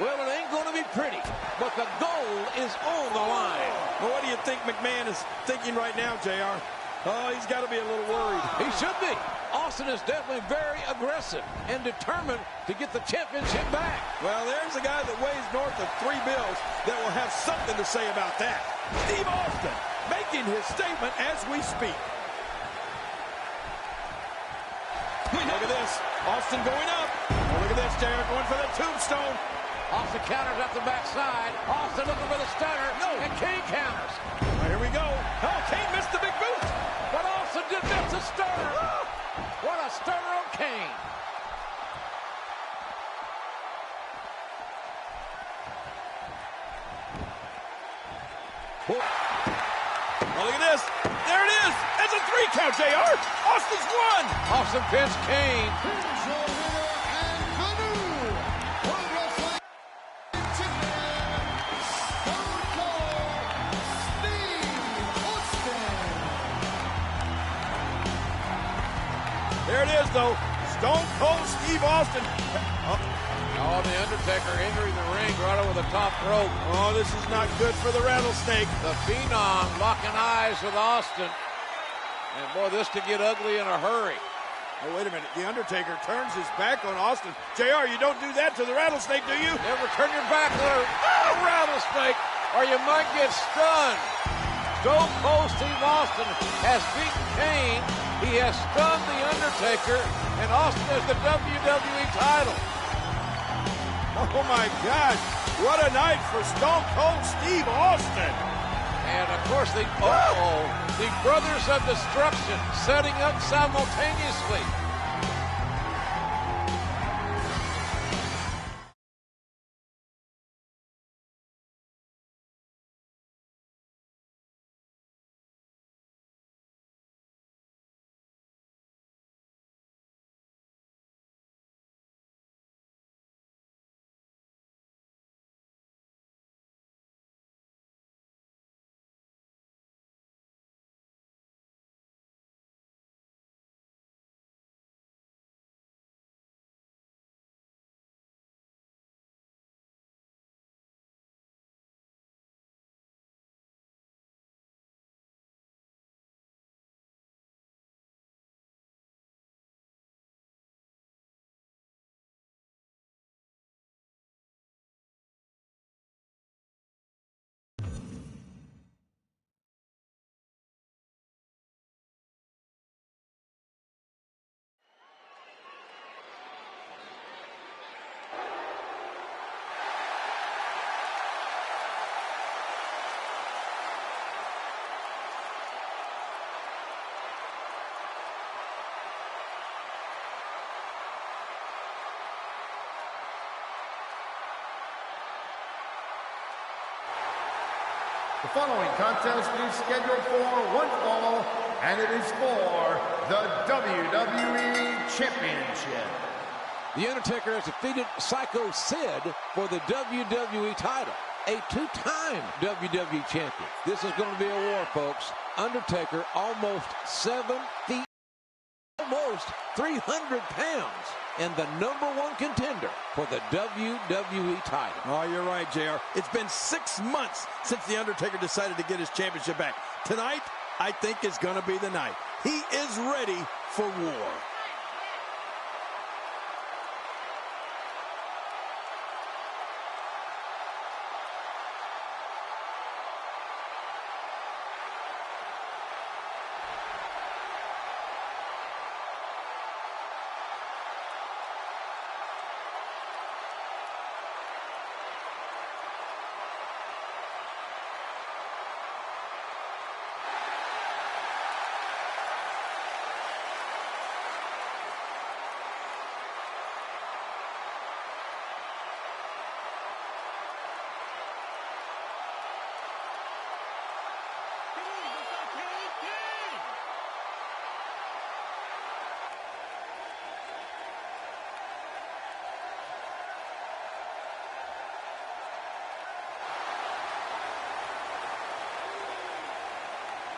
3. Well, it ain't going to be pretty, but the goal is on the line. Well, what do you think McMahon is thinking right now, JR? Oh, he's got to be a little worried. He should be. Austin is definitely very aggressive and determined to get the championship back. Well, there's a guy that weighs north of 3 bills that will have something to say about that. Steve Austin making his statement as we speak. look at this. Austin going up. Oh, look at this, JR going for the tombstone. Austin counters up the backside. Austin looking for the stunner. No. And Kane counters. Right, here we go. Oh, Kane missed the big boot. But Austin did miss the stunner. What a stunner on Kane. Oh, look at this. There it is. It's a 3 count, JR. Austin's won. Austin pins Kane. Here's your winner and the new World Wrestling Champion, Stone Cold Steve Austin. There it is, though. Stone Cold Steve Austin. Oh, the Undertaker entering the ring right over the top rope. Oh, this is not good for the Rattlesnake. The Phenom locking eyes with Austin. And boy, this could get ugly in a hurry. Oh, wait a minute. The Undertaker turns his back on Austin. JR, you don't do that to the Rattlesnake, do you? Never turn your back on a rattlesnake or you might get stunned. Stone Cold Steve Austin has beaten Kane. He has stunned the Undertaker, and Austin has the WWE title. Oh, my gosh. What a night for Stone Cold Steve Austin. And, of course, the Brothers of Destruction setting up simultaneously. The following contest is scheduled for one fall, and it is for the WWE Championship. The Undertaker has defeated Psycho Sid for the WWE title. A two-time WWE champion. This is going to be a war, folks. Undertaker, almost 7 feet, almost 300 pounds, and the #1 contender for the WWE title. Oh, you're right, JR. It's been 6 months since The Undertaker decided to get his championship back. Tonight, I think, is going to be the night. He is ready for war.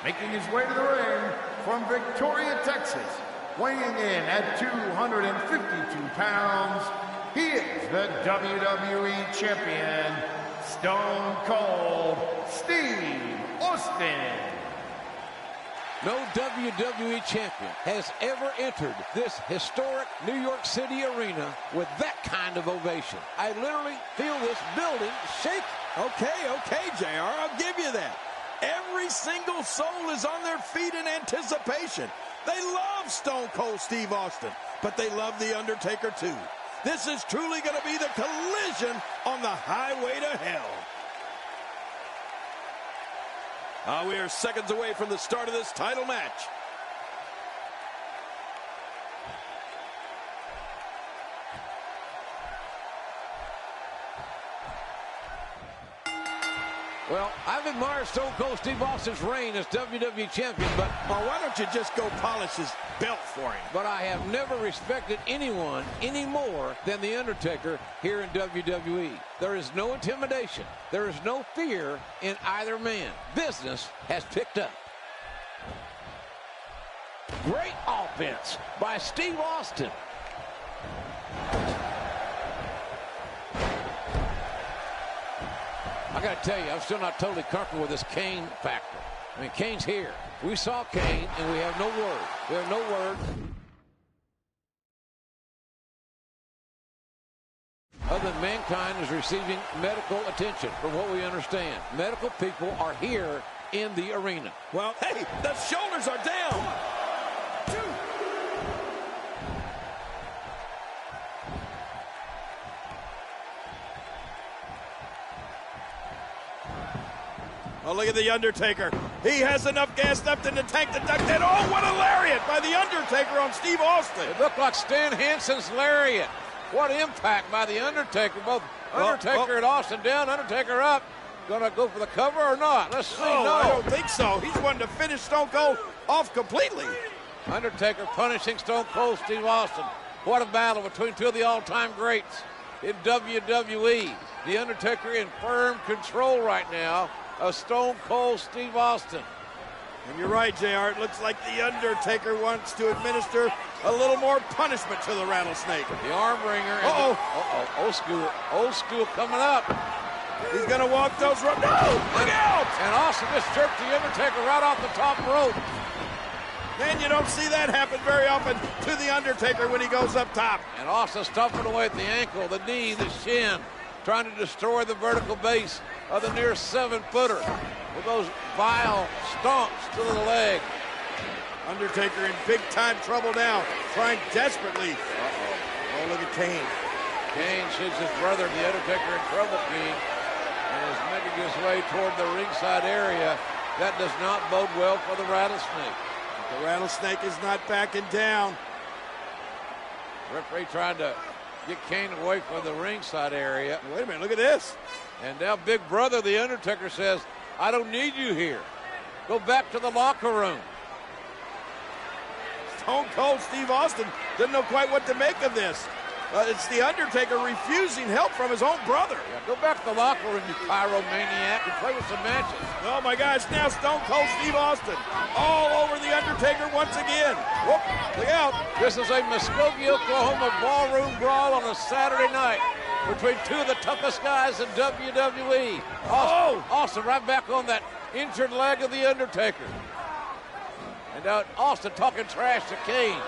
Making his way to the ring from Victoria, Texas, weighing in at 252 pounds, he is the WWE Champion, Stone Cold Steve Austin. No WWE champion has ever entered this historic New York City arena with that kind of ovation. I literally feel this building shake. Okay, JR, I'll give you that. Every single soul is on their feet in anticipation. They love Stone Cold Steve Austin. but they love The Undertaker too. This is truly going to be the collision on the highway to hell. We are seconds away from the start of this title match. Well, I've admired Stone Cold Steve Austin's reign as WWE Champion, but why don't you just go polish his belt for him? But I have never respected anyone any more than The Undertaker here in WWE. There is no intimidation. There is no fear in either man. Business has picked up. Great offense by Steve Austin. I got to tell you, I'm still not totally comfortable with this Kane factor. I mean, Kane's here. We saw Kane, and we have no word. We have no word. Other than Mankind is receiving medical attention, from what we understand. Medical people are here in the arena. Well, hey, the shoulders are down. 1, 2. Oh, look at The Undertaker. He has enough gas left in the tank to duck that. Oh, what a lariat by The Undertaker on Steve Austin. It looked like Stan Hansen's lariat. What impact by The Undertaker. Both Undertaker and Austin down, Undertaker up. Gonna go for the cover or not? Let's see. Oh, no. I don't think so. He's wanting to finish Stone Cold off completely. Undertaker punishing Stone Cold Steve Austin. What a battle between two of the all-time greats in WWE. The Undertaker in firm control right now of Stone Cold Steve Austin. And you're right, JR. It looks like The Undertaker wants to administer a little more punishment to the Rattlesnake. The arm wringer. Old school coming up. He's going to walk those ropes. No! Look out! And Austin just jerked The Undertaker right off the top rope. Man, you don't see that happen very often to The Undertaker when he goes up top. And Austin stumping away at the ankle, the knee, the shin, trying to destroy the vertical base of the near 7-footer with those vile stomps to the leg. Undertaker in big-time trouble now, trying desperately. Oh, look at Kane. Kane sees his brother, The Undertaker, in trouble, King, and is making his way toward the ringside area. That does not bode well for the Rattlesnake. The Rattlesnake is not backing down. Referee trying to get Kane away from the ringside area. Wait a minute, look at this. And now Big Brother, The Undertaker, says, I don't need you here. Go back to the locker room. Stone Cold Steve Austin doesn't know quite what to make of this. It's The Undertaker refusing help from his own brother. Yeah, go back to the locker room, you pyromaniac, and play with some matches. Oh, my gosh, now Stone Cold Steve Austin all over The Undertaker once again. Whoop, look out. This is a Muskogee, Oklahoma ballroom brawl on a Saturday night between two of the toughest guys in WWE. Austin right back on that injured leg of The Undertaker. And now Austin talking trash to Kane.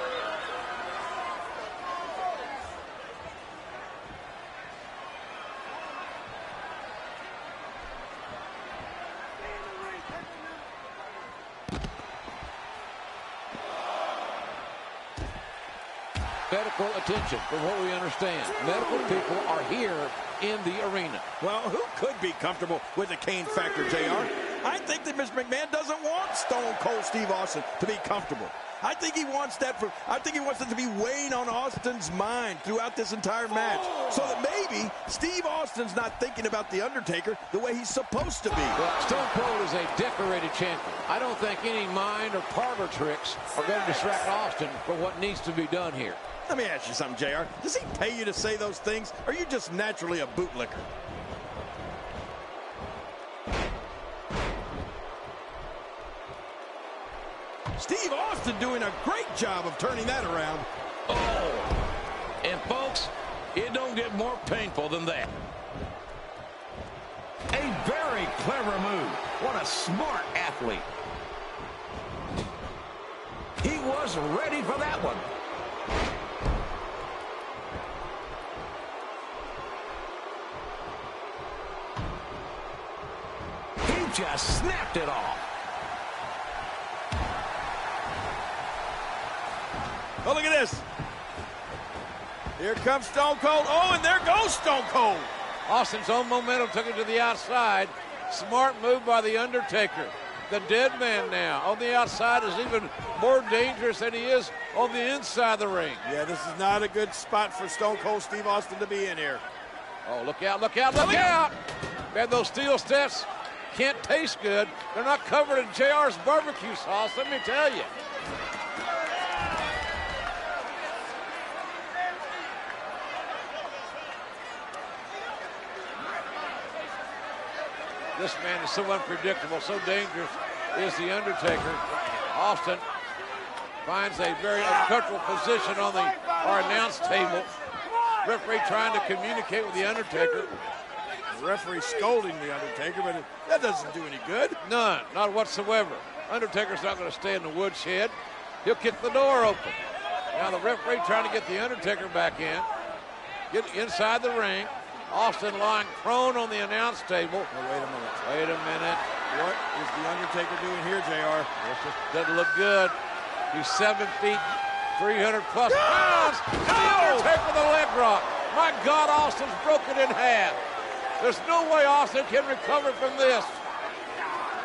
Medical attention, from what we understand. Medical people are here in the arena. Well, who could be comfortable with the Kane factor, JR? I think that Mr. McMahon doesn't want Stone Cold Steve Austin to be comfortable. I think he wants that to be weighing on Austin's mind throughout this entire match, so that maybe Steve Austin's not thinking about The Undertaker the way he's supposed to be. Well, Stone Cold is a decorated champion. I don't think any mind or parlor tricks are going to distract Austin from what needs to be done here. Let me ask you something, JR. Does he pay you to say those things, or are you just naturally a bootlicker? Steve Austin doing a great job of turning that around. Oh, and folks, it don't get more painful than that. A very clever move. What a smart athlete. He was ready for that one. He just snapped it off. Oh, look at this. Here comes Stone Cold. Oh, and there goes Stone Cold. Austin's own momentum took him to the outside. Smart move by The Undertaker. The dead man now on the outside is even more dangerous than he is on the inside of the ring. Yeah, this is not a good spot for Stone Cold Steve Austin to be in here. Oh, look out, look out, look out! Man, those steel steps can't taste good. They're not covered in JR's barbecue sauce, let me tell you. This man is so unpredictable, so dangerous is The Undertaker. Austin finds a very uncomfortable position on our announce table. Referee trying to communicate with The Undertaker. The referee scolding The Undertaker, but that doesn't do any good. None, not whatsoever. Undertaker's not going to stay in the woodshed. He'll kick the door open. Now the referee trying to get The Undertaker back in. Get inside the ring. Austin lying prone on the announce table. Oh, wait a minute. Wait a minute. What is The Undertaker doing here, JR? This just doesn't look good. He's 7 feet, 300 plus pounds. And The Undertaker with a leg drop. My God, Austin's broken in half. There's no way Austin can recover from this.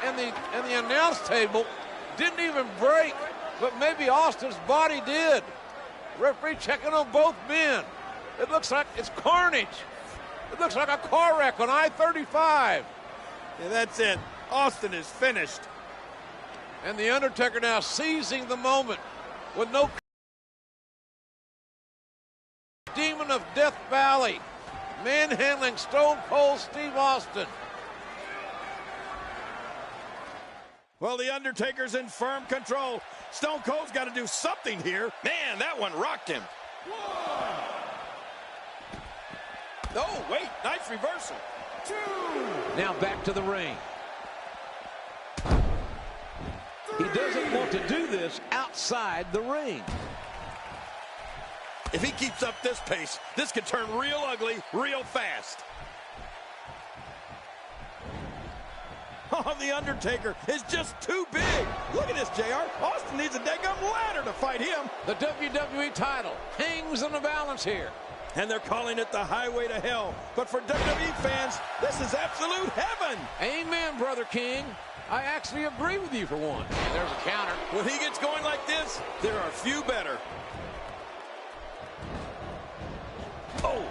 And the announce table didn't even break, but maybe Austin's body did. Referee checking on both men. It looks like it's carnage. It looks like a car wreck on I-35. Yeah, that's it. Austin is finished. And The Undertaker now seizing the moment with no demon of Death Valley manhandling Stone Cold Steve Austin. Well, The Undertaker's in firm control. Stone Cold's got to do something here. Man, that one rocked him. Oh, wait, nice reversal. 2. Now back to the ring. He doesn't want to do this outside the ring. If he keeps up this pace, this could turn real ugly real fast. Oh, The Undertaker is just too big. Look at this, JR. Austin needs a daggum ladder to fight him. The WWE title hangs in the balance here. And they're calling it the highway to hell. But for WWE fans, this is absolute heaven. Amen, Brother King. I actually agree with you for one. And there's a counter. When he gets going like this, there are few better. Oh,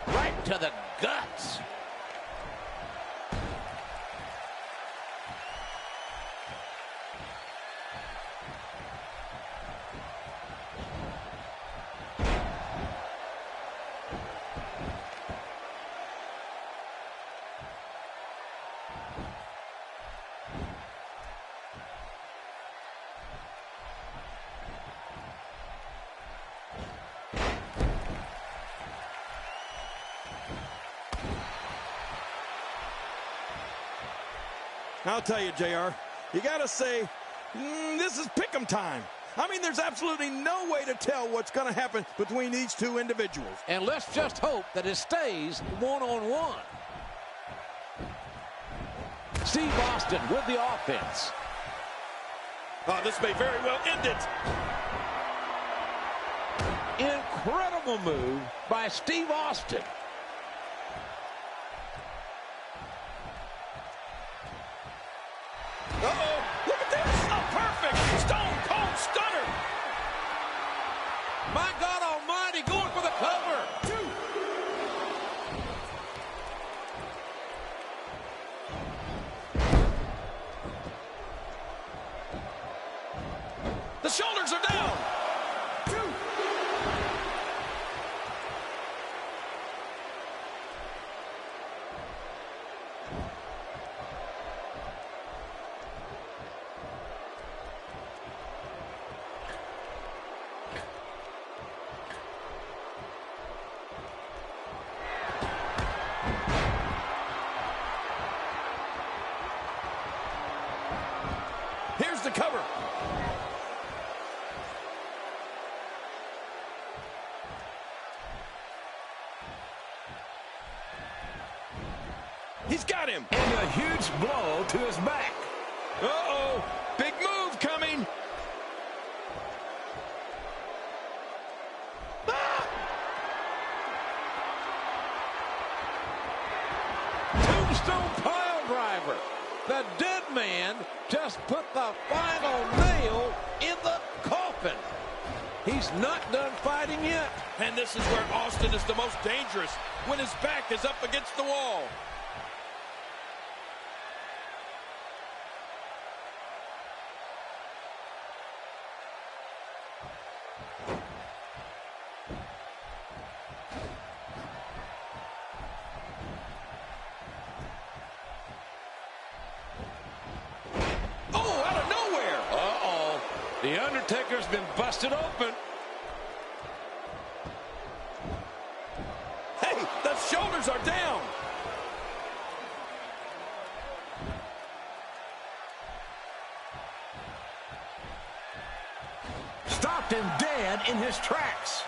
right to the guts. I'll tell you, JR, you got to say, this is pick'em time. I mean, there's absolutely no way to tell what's going to happen between these two individuals. And let's just hope that it stays one-on-one. Steve Austin with the offense. Oh, this may very well end it. Incredible move by Steve Austin. Uh-oh, look at this, a perfect Stone Cold Stunner. My God Almighty, going for the cover. 2. The shoulders are down. 2. Here's the cover. He's got him. And a huge blow to his back. Uh-oh, big move coming. final nail in the coffin. He's not done fighting yet. And this is where Austin is the most dangerous, when his back is up against the wall. Oh, out of nowhere. Uh-oh. The Undertaker's been busted open. Hey, the shoulders are down. Stopped him dead in his tracks.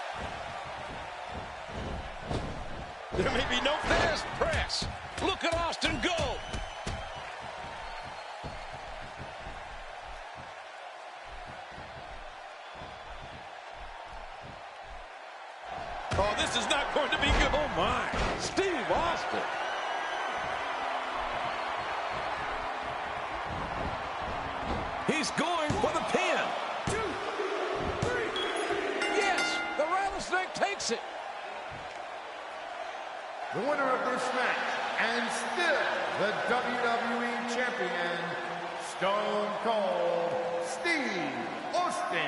There may be no Fast press. Look at Austin go. Oh, this is not going to be good. Oh, my. Steve Austin. He's going for the pin. 2, 3. Yes, the rattlesnake takes it. The winner of this match, and still the WWE Champion, Stone Cold Steve Austin.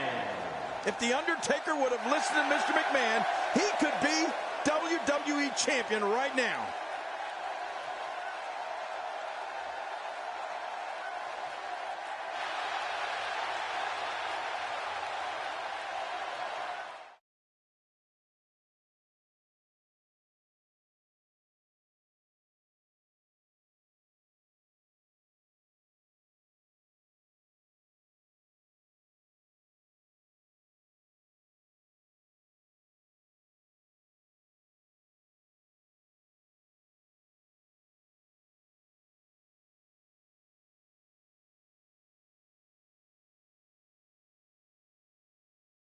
If The Undertaker would have listened to Mr. McMahon, he could be WWE Champion right now.